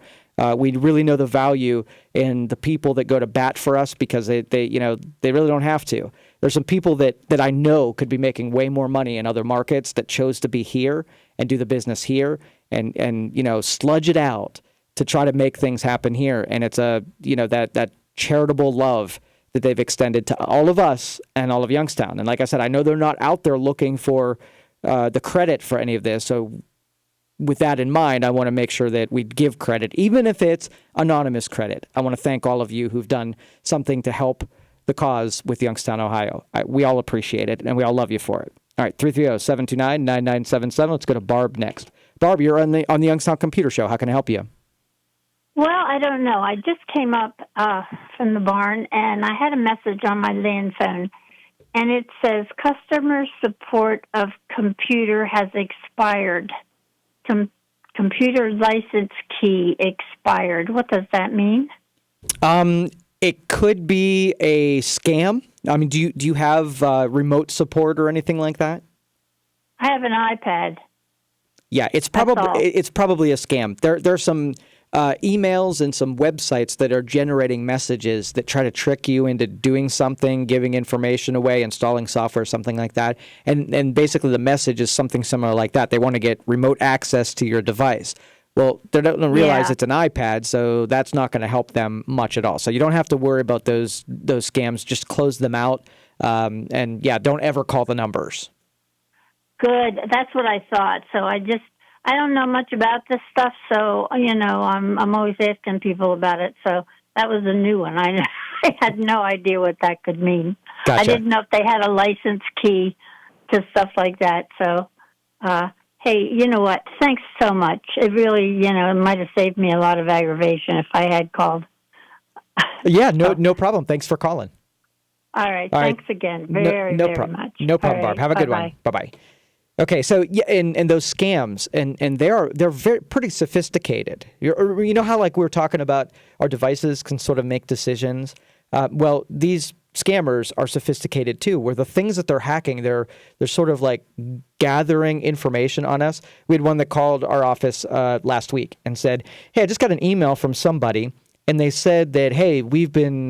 We really know the value in the people that go to bat for us, because they really don't have to. There's some people that I know could be making way more money in other markets that chose to be here and do the business here and sludge it out to try to make things happen here. And it's that charitable love that they've extended to all of us and all of Youngstown. And like I said, I know they're not out there looking for the credit for any of this. So with that in mind, I want to make sure that we give credit, even if it's anonymous credit. I want to thank all of you who've done something to help the cause with Youngstown, Ohio. We all appreciate it, and we all love you for it. All right, 330-729-9977. Let's go to Barb next. Barb, you're on the Youngstown Computer Show. How can I help you? Well, I don't know. I just came up from the barn, and I had a message on my land phone, and it says customer support of computer has expired. Computer license key expired. What does that mean? It could be a scam. I mean, do you have remote support or anything like that? I have an iPad. Yeah, it's probably a scam. There's some emails and some websites that are generating messages that try to trick you into doing something, giving information away, installing software, something like that. And basically the message is something similar like that. They want to get remote access to your device. Well, they don't realize it's an iPad, so that's not going to help them much at all. So you don't have to worry about those scams. Just close them out. And don't ever call the numbers. Good. That's what I thought. So I don't know much about this stuff, so I'm always asking people about it. So that was a new one. I had no idea what that could mean. Gotcha. I didn't know if they had a license key to stuff like that. So, hey, you know what? Thanks so much. It really, it might have saved me a lot of aggravation if I had called. Yeah, no problem. Thanks for calling. All right. Thanks again. Very much. No problem, Barb. Have a good one. Bye-bye. Okay, so and those scams, and they're pretty sophisticated. You know how we were talking about our devices can sort of make decisions? Well, these scammers are sophisticated too, where the things that they're hacking, they're sort of like gathering information on us. We had one that called our office last week and said, "Hey, I just got an email from somebody, and they said that, hey, we've been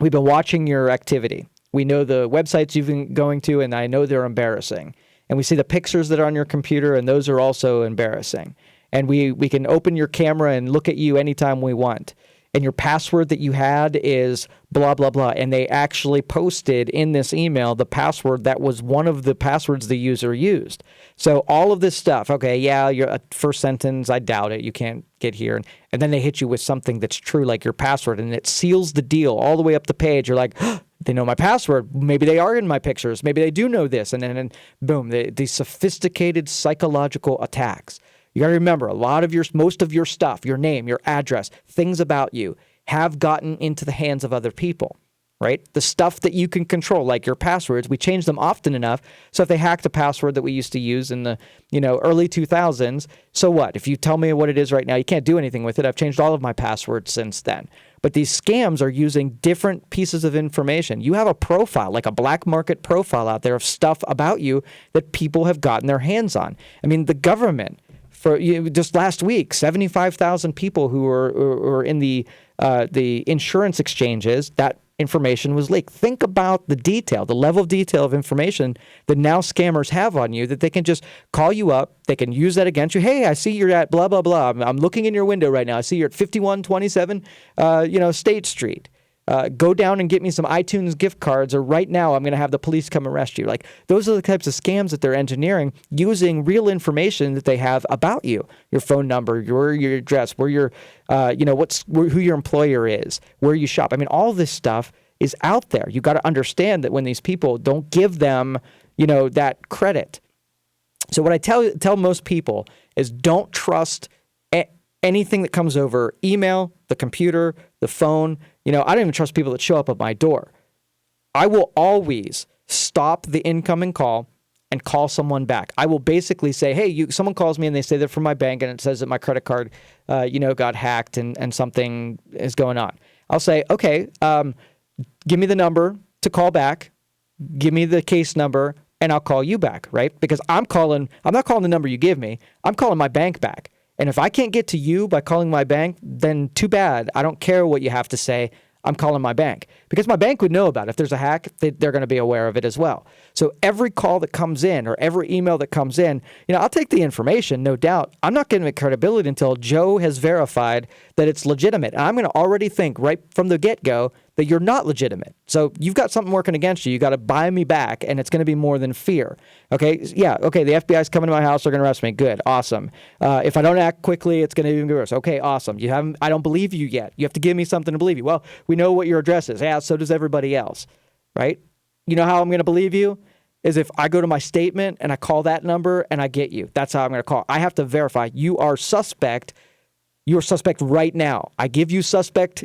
watching your activity. We know the websites you've been going to, and I know they're embarrassing. And we see the pictures that are on your computer, and those are also embarrassing. And we can open your camera and look at you anytime we want. and your password that you had is blah, blah, blah. And they actually posted in this email the password that was one of the passwords the user used. So all of this stuff, okay, yeah, your first sentence, I doubt it. You can't get here. And then they hit you with something that's true, like your password, and it seals the deal all the way up the page. You're like, they know my password. Maybe they are in my pictures. Maybe they do know this. And then boom, these sophisticated psychological attacks. You got to remember, most of your stuff, your name, your address, things about you have gotten into the hands of other people, right? The stuff that you can control, like your passwords, we change them often enough. So if they hacked a password that we used to use in the early 2000s, so what? If you tell me what it is right now, you can't do anything with it. I've changed all of my passwords since then. But these scams are using different pieces of information. You have a profile, like a black market profile out there of stuff about you that people have gotten their hands on. I mean, the government, just last week, 75,000 people who were in the insurance exchanges, that information was leaked. Think about the level of detail of information that now scammers have on you, that they can just call you up. They can use that against you. Hey, I see you're at blah, blah, blah. I'm looking in your window right now. I see you're at 5127, State Street. Go down and get me some iTunes gift cards, or right now I'm going to have the police come arrest you. Like, those are the types of scams that they're engineering using real information that they have about you, your phone number, your address, where your, who your employer is, where you shop. I mean, all this stuff is out there. You got to understand that when these people don't give them, that credit. So what I tell most people is don't trust anything that comes over email, the computer, the phone. I don't even trust people that show up at my door. I will always stop the incoming call and call someone back. I will basically say, hey, someone calls me and they say they're from my bank and it says that my credit card, got hacked and something is going on. I'll say, okay, give me the number to call back, give me the case number, and I'll call you back, right? Because I'm not calling the number you give me. I'm calling my bank back. And if I can't get to you by calling my bank, then too bad. I don't care what you have to say. I'm calling my bank. Because my bank would know about it. If there's a hack, they're going to be aware of it as well. So every call that comes in or every email that comes in, I'll take the information, no doubt. I'm not giving it credibility until Joe has verified that it's legitimate. And I'm going to already think right from the get-go that you're not legitimate. So you've got something working against you. You got to buy me back, and it's going to be more than fear. Okay? Yeah, okay, the FBI's coming to my house. They're going to arrest me. Good. Awesome. If I don't act quickly, it's going to even be worse. Okay, awesome. I don't believe you yet. You have to give me something to believe you. Well, we know what your address is. Yeah, so does everybody else, right? You know how I'm going to believe you? Is if I go to my statement and I call that number and I get you. That's how I'm going to call. I have to verify you are suspect. You're suspect right now. I give you suspect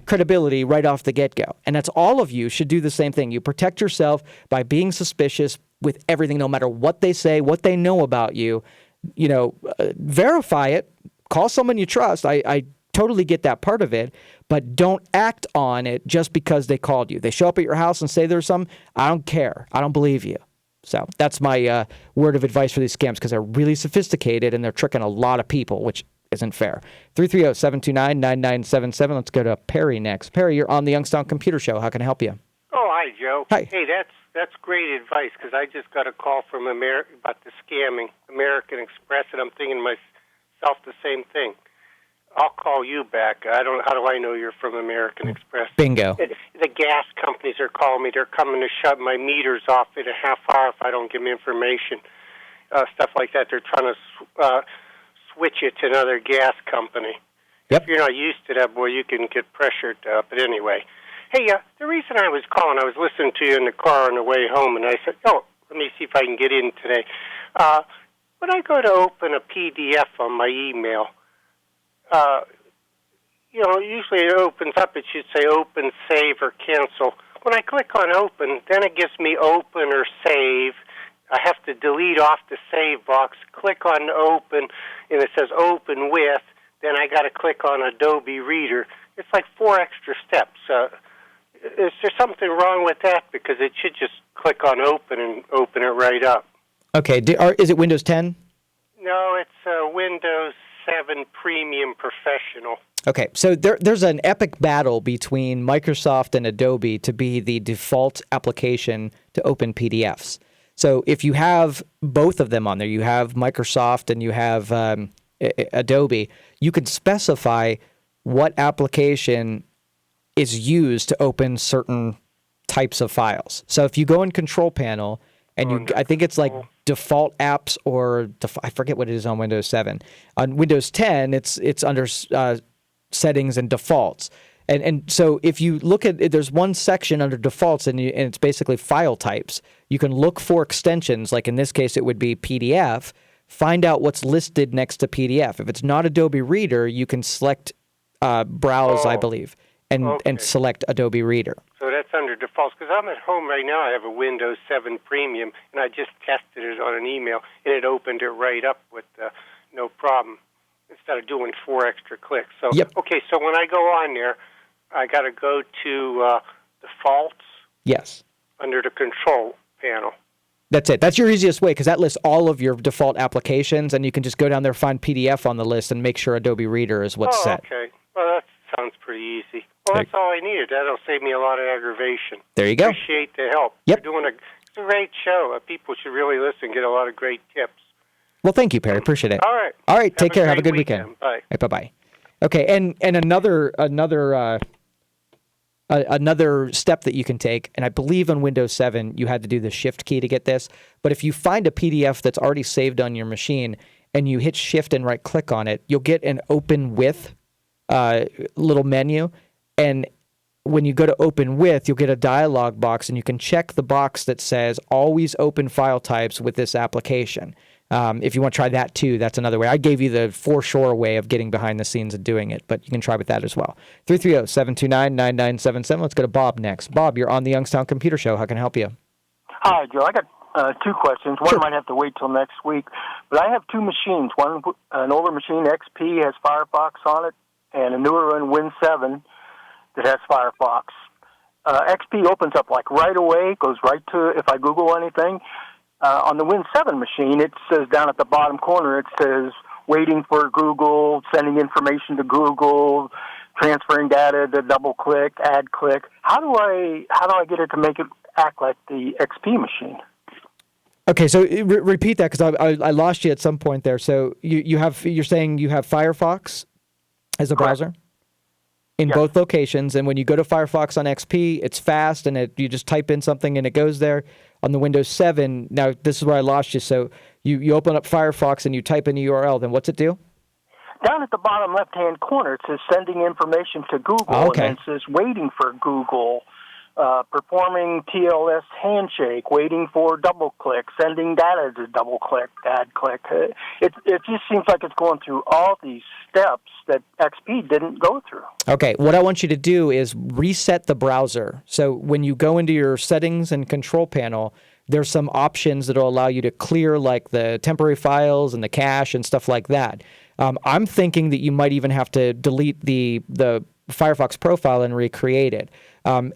credibility right off the get-go. And that's all of you should do the same thing. You protect yourself by being suspicious with everything, no matter what they say, what they know about you. Verify it. Call someone you trust. I totally get that part of it, but don't act on it just because they called you. They show up at your house and say there's some. I don't care. I don't believe you. So that's my word of advice for these scams, because they're really sophisticated and they're tricking a lot of people, which isn't fair. 330-729-9977. Let's go to Perry next. Perry, you're on the Youngstown Computer Show. How can I help you? Oh, hi, Joe. Hi. Hey, that's great advice, because I just got a call from about the scamming American Express, and I'm thinking to myself the same thing. I'll call you back. How do I know you're from American Express? Bingo. The gas companies are calling me. They're coming to shut my meters off in a half hour if I don't give them information. Stuff like that. They're trying to switch it to another gas company. Yep. If you're not used to that, boy, you can get pressured. But anyway. Hey, the reason I was calling, I was listening to you in the car on the way home, and I said, let me see if I can get in today. When I go to open a PDF on my email, usually it opens up, it should say open, save, or cancel. When I click on open, then it gives me open or save. I have to delete off the save box, click on open, and it says open with. Then I got to click on Adobe Reader. It's like 4 extra steps. Is there something wrong with that? Because it should just click on open and open it right up. Okay. Is it Windows 10? No, it's Windows 7 Premium Professional. Okay, so there's an epic battle between Microsoft and Adobe to be the default application to open PDFs. So if you have both of them on there, you have Microsoft and you have Adobe, you can specify what application is used to open certain types of files. So if you go in Control Panel and I think it's like default apps or I forget what it is on Windows 7. On Windows 10, it's under settings and defaults. And so if you look at it, there's one section under defaults and it's basically file types. You can look for extensions, like in this case it would be PDF, find out what's listed next to PDF. If it's not Adobe Reader, you can select Browse, I believe, and select Adobe Reader. So that's under defaults, because I'm at home right now. I have a Windows 7 Premium, and I just tested it on an email, and it opened it right up with no problem instead of doing 4 extra clicks. So, okay, so when I go on there, I got to go to defaults. Yes. Under the Control Panel. That's it. That's your easiest way because that lists all of your default applications, and you can just go down there, find PDF on the list, and make sure Adobe Reader is what's set. Okay. Well, that sounds pretty easy. Well, that's all I needed. That'll save me a lot of aggravation. There you go. Appreciate the help. Yep. You're doing a great show. People should really listen, get a lot of great tips. Well, thank you, Perry. Appreciate it. All right. All right. Take care. Have a good weekend. Bye. Right, bye-bye. Okay, and another step that you can take, and I believe on Windows 7 you had to do the Shift key to get this, but if you find a PDF that's already saved on your machine and you hit Shift and right-click on it, you'll get an Open With little menu, and when you go to Open With, you'll get a dialog box, and you can check the box that says Always Open File Types with this application. If you want to try that too, that's another way. I gave you the foreshore way of getting behind the scenes and doing it, but you can try with that as well. 330-729-9977. Let's go to Bob next. Bob, you're on the Youngstown Computer Show. How can I help you? Hi, Joe. I got 2 questions. One might have to wait till next week, but I have 2 machines. One, an older machine, XP, has Firefox on it, and a newer one, Win 7, that has Firefox. XP opens up like right away, goes right to, if I Google anything. On the Win 7 machine, it says down at the bottom corner, it says waiting for Google, sending information to Google, transferring data to double click, add click. How do I get it to make it act like the XP machine? Okay, so repeat that because I lost you at some point there. So you're saying you have Firefox as a browser in both locations, and when you go to Firefox on XP, it's fast, and you just type in something and it goes there. On the Windows 7, now this is where I lost you. So you open up Firefox and you type in a URL, then what's it do? Down at the bottom left-hand corner, it says sending information to Google, and then it says waiting for Google, performing TLS handshake, waiting for double-click, sending data to double-click, add-click. It just seems like it's going through all these steps that XP didn't go through. Okay, what I want you to do is reset the browser. So when you go into your settings and control panel, there's some options that will allow you to clear like the temporary files and the cache and stuff like that. I'm thinking that you might even have to delete the Firefox profile and recreate it.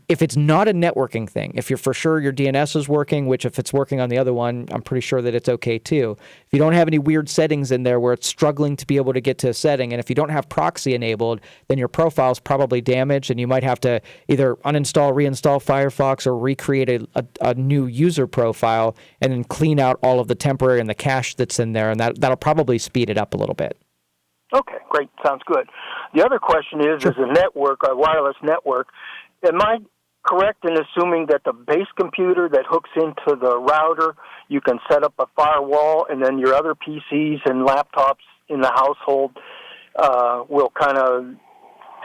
If it's not a networking thing, if you're for sure your DNS is working, which if it's working on the other one, I'm pretty sure that it's okay too. If you don't have any weird settings in there where it's struggling to be able to get to a setting, and if you don't have proxy enabled, then your profile is probably damaged, and you might have to either uninstall, reinstall Firefox, or recreate a new user profile, and then clean out all of the temporary and the cache that's in there, and that'll probably speed it up a little bit. Okay, great. Sounds good. The other question is a network, a wireless network. Am I correct in assuming that the base computer that hooks into the router, you can set up a firewall, and then your other PCs and laptops in the household will kind of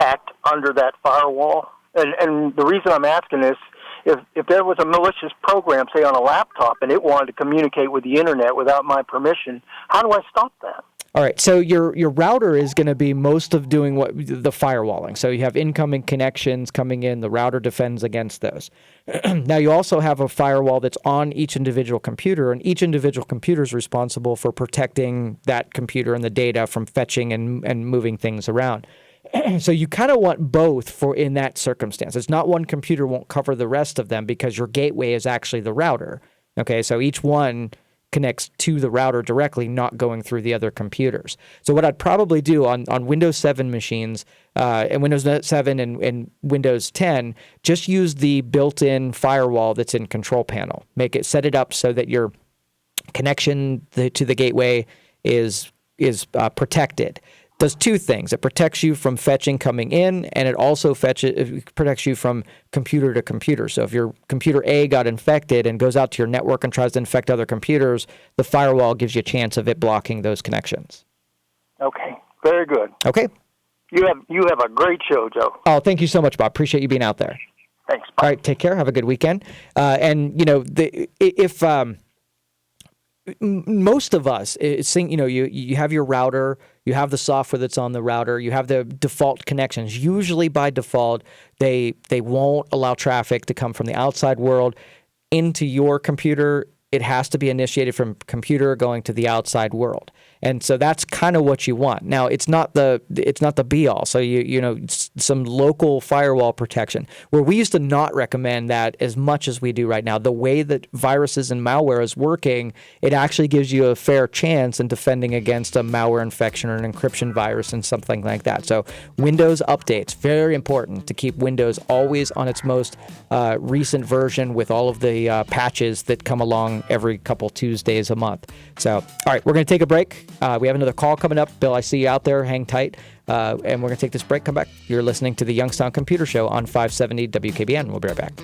act under that firewall? And the reason I'm asking this, if there was a malicious program, say on a laptop, and it wanted to communicate with the Internet without my permission, how do I stop that? All right, so your router is going to be most of doing the firewalling. So you have incoming connections coming in. The router defends against those. Now you also have a firewall that's on each individual computer, and each individual computer is responsible for protecting that computer and the data from fetching and moving things around. So you kind of want both for in that circumstance. It's not one computer won't cover the rest of them because your gateway is actually the router. Okay, so each one connects to the router directly, not going through the other computers. So what I'd probably do on Windows 7 machines, and Windows 7 and Windows 10, just use the built-in firewall that's in Control Panel. Set it up so that your connection to the gateway is protected. does two things. It protects you from fetching coming in, and it also protects you from computer to computer. So if your computer A got infected and goes out to your network and tries to infect other computers, the firewall gives you a chance of it blocking those connections. Okay, very good. Okay. You have a great show, Joe. Oh, thank you so much, Bob. Appreciate you being out there. Thanks. Bye. All right, take care. Have a good weekend. And if most of us, you have your router, you have the software that's on the router, you have the default connections. Usually by default, they won't allow traffic to come from the outside world into your computer. It has to be initiated from computer going to the outside world. And so that's kind of what you want. Now, it's not the be all. So some local firewall protection, where we used to not recommend that as much as we do right now. The way that viruses and malware is working, it actually gives you a fair chance in defending against a malware infection or an encryption virus and something like that. So Windows updates, very important to keep Windows always on its most recent version with all of the patches that come along every couple Tuesdays a month. So, all right, we're going to take a break. We have another call coming up. Bill, I see you out there. Hang tight. And we're going to take this break. Come back. You're listening to the Youngstown Computer Show on 570 WKBN. We'll be right back.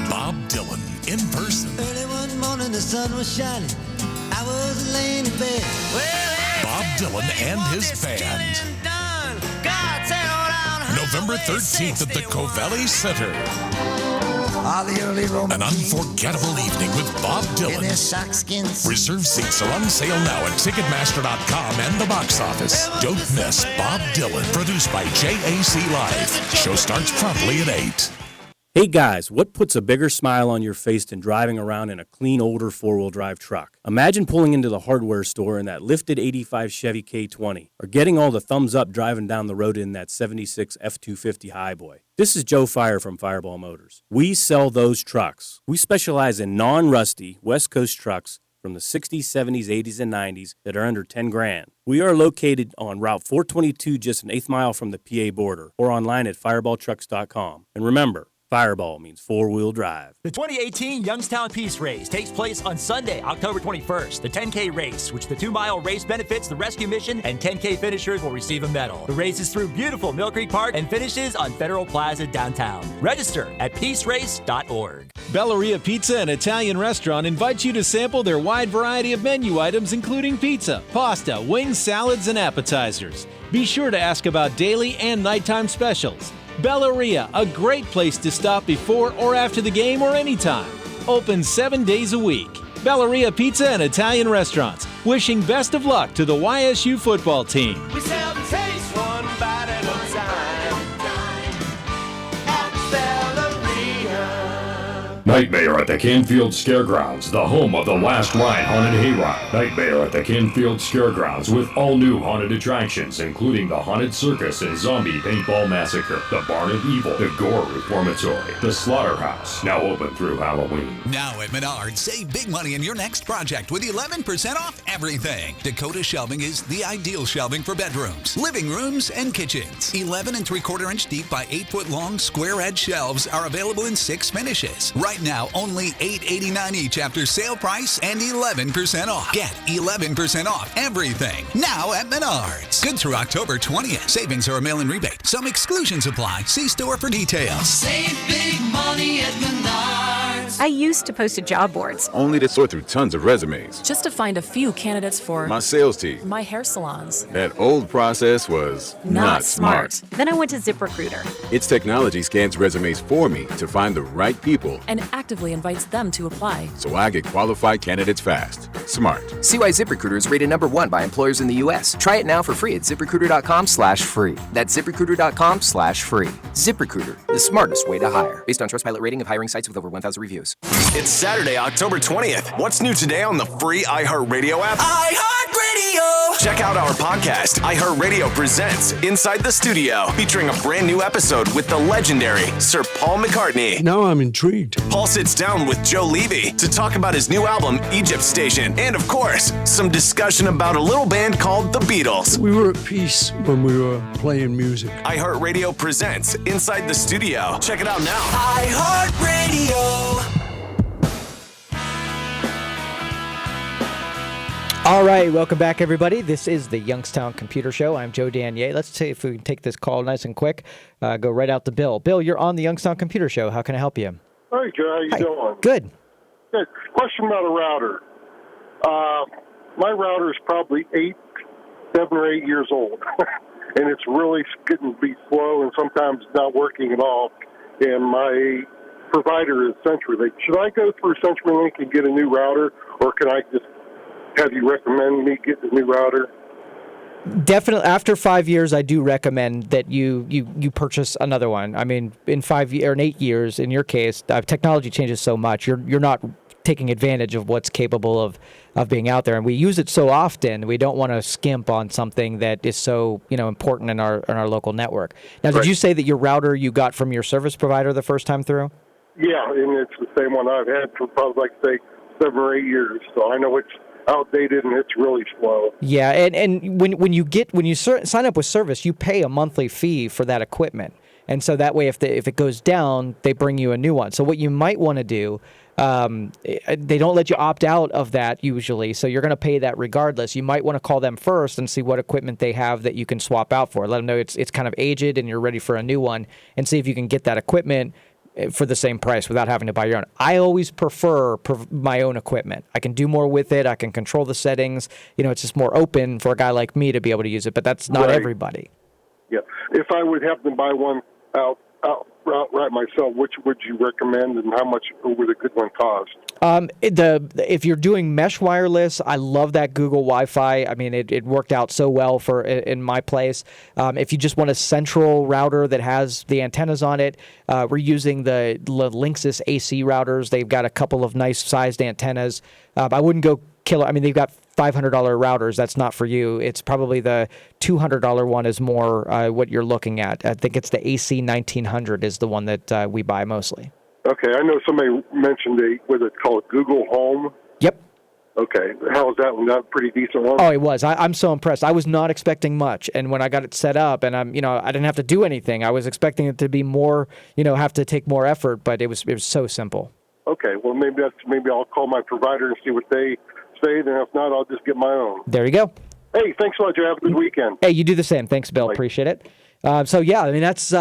Bob Dylan in person. Early one morning, the sun was shining. I was laying in bed. Bob Dylan and his band. November 13th at the Covelli Center. An unforgettable evening with Bob Dylan. Reserve seats are on sale now at Ticketmaster.com and the box office. Don't miss Bob Dylan, produced by JAC Live. Show starts promptly at 8. Hey guys, what puts a bigger smile on your face than driving around in a clean, older four-wheel drive truck? Imagine pulling into the hardware store in that lifted 85 Chevy K20, or getting all the thumbs up driving down the road in that 76 F-250 Highboy. This is Joe Fire from Fireball Motors. We sell those trucks. We specialize in non-rusty West Coast trucks from the 60s, 70s, 80s, and 90s that are under 10 grand. We are located on Route 422, just an eighth mile from the PA border, or online at fireballtrucks.com. And remember, Fireball means four-wheel drive. The 2018 Youngstown Peace Race takes place on Sunday, October 21st. The 10K race, which the 2-mile race benefits the rescue mission, and 10K finishers will receive a medal. The race is through beautiful Mill Creek Park and finishes on Federal Plaza downtown. Register at peacerace.org. Belleria Pizza and Italian Restaurant invites you to sample their wide variety of menu items, including pizza, pasta, wings, salads, and appetizers. Be sure to ask about daily and nighttime specials. Belleria, a great place to stop before or after the game or anytime. Open 7 days a week. Belleria Pizza and Italian Restaurants, wishing best of luck to the YSU football team. We sell the taste one bite at a time. At Belleria. Nightmare at the Canfield Scaregrounds, the home of the Last Ride Haunted Hayride. Nightmare at the Canfield Scaregrounds with all new haunted attractions, including the Haunted Circus and Zombie Paintball Massacre, the Barn of Evil, the Gore Reformatory, the Slaughterhouse, now open through Halloween. Now at Menards, save big money in your next project with 11% off everything. Dakota Shelving is the ideal shelving for bedrooms, living rooms, and kitchens. 11 3/4 inch deep by 8 foot long square edge shelves are available in 6 finishes. Right now, only $8.89 each after sale price and 11% off. Get 11% off everything now at Menards. Good through October 20th. Savings are a mail-in rebate. Some exclusions apply. See store for details. Save big money at Menards. I used to post to job boards, only to sort through tons of resumes. just to find a few candidates for My sales team. my hair salons. That old process was not smart. Then I went to ZipRecruiter Its technology scans resumes for me to find the right people, and actively invites them to apply. so I get qualified candidates fast. Smart. See why ZipRecruiter is rated #1 by employers in the U.S. Try it now for free at ZipRecruiter.com/free. That's ZipRecruiter.com/free. ZipRecruiter, the smartest way to hire. Based on Trustpilot rating of hiring sites with over 1,000 reviews. It's Saturday, October 20th. What's new today on the free iHeartRadio app? iHeartRadio! Check out our podcast, iHeartRadio Presents Inside the Studio, featuring a brand new episode with the legendary Sir Paul McCartney. Now I'm intrigued. Paul sits down with Joe Levy to talk about his new album, Egypt Station, and of course, some discussion about a little band called The Beatles. We were at peace when we were playing music. iHeartRadio Presents Inside the Studio. Check it out now. iHeartRadio. All right, welcome back, everybody. This is the Youngstown Computer Show. I'm Joe Danier. Let's see if we can take this call nice and quick. Go right out to Bill. Bill, you're on the Youngstown Computer Show. How can I help you? Hi, Joe. How you doing? Good. Good. Question about a router. My router is probably 7 or 8 years old, and it's really getting to be slow and sometimes not working at all. And my provider is CenturyLink. Should I go through CenturyLink and get a new router, or can I just have you recommend me get the new router? Definitely, after 5 years, I do recommend that you purchase another one. I mean, in 5 or in 8 years, in your case, technology changes so much. You're not taking advantage of what's capable of being out there, and we use it so often. We don't want to skimp on something that is so important in our local network. Now, did you say that your router you got from your service provider the first time through? Yeah, and it's the same one I've had for probably, like, say, 7 or 8 years. So I know it's outdated and it's really slow. Yeah, and when you sign up with service, you pay a monthly fee for that equipment, and so that way if it goes down, they bring you a new one. So what you might want to do, they don't let you opt out of that usually, so you're going to pay that regardless. You might want to call them first and see what equipment they have that you can swap out for. Let them know it's kind of aged and you're ready for a new one, and see if you can get that equipment for the same price without having to buy your own. I always prefer my own equipment. I can do more with it. I can control the settings. It's just more open for a guy like me to be able to use it, but that's not everybody. Yeah. If I would happen to buy one outright myself, which would you recommend, and how much would a good one cost? If you're doing mesh wireless, I love that Google Wi-Fi. I mean, it worked out so well in my place. If you just want a central router that has the antennas on it, we're using the Linksys AC routers. They've got a couple of nice sized antennas. I wouldn't go killer. I mean, they've got $500 routers. That's not for you. It's probably the $200 one is more what you're looking at. I think it's the AC 1900 is the one that we buy mostly. Okay, I know somebody mentioned what it's called, Google Home. Yep. Okay, how was that one? That pretty decent one? Oh, it was. I'm so impressed. I was not expecting much, and when I got it set up, and I didn't have to do anything. I was expecting it to be more, have to take more effort, but it was so simple. Okay, well maybe I'll call my provider and see what they say. Then if not, I'll just get my own. There you go. Hey, thanks a lot, Joe. Have a good weekend. Hey, you do the same. Thanks, Bill. Bye. Appreciate it. So yeah, I mean that's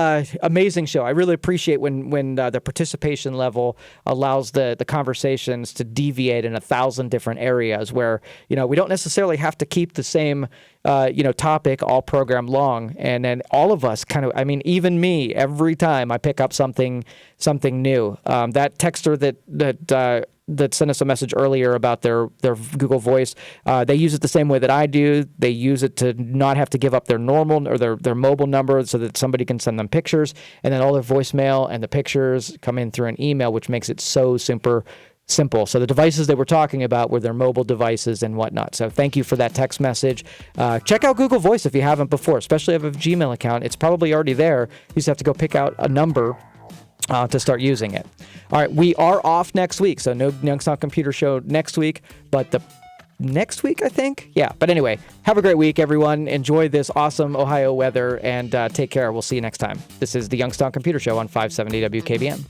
amazing show. I really appreciate when the participation level allows the conversations to deviate in 1,000 different areas where we don't necessarily have to keep the same topic all program long, and then all of us kind of, I mean, even me, every time I pick up something new. That texter that sent us a message earlier about their Google Voice, they use it the same way that I do. They use it to not have to give up their normal or their mobile number so that somebody can send them pictures, and then all their voicemail and the pictures come in through an email, which makes it so simple. So the devices that we're talking about were their mobile devices and whatnot. So thank you for that text message. Check out Google Voice if you haven't before, especially if you have a Gmail account. It's probably already there. You just have to go pick out a number to start using it. All right, we are off next week, so no Youngstown Computer Show next week, but the next week, I think? Yeah, but anyway, have a great week, everyone. Enjoy this awesome Ohio weather, and take care. We'll see you next time. This is the Youngstown Computer Show on 570 WKBN.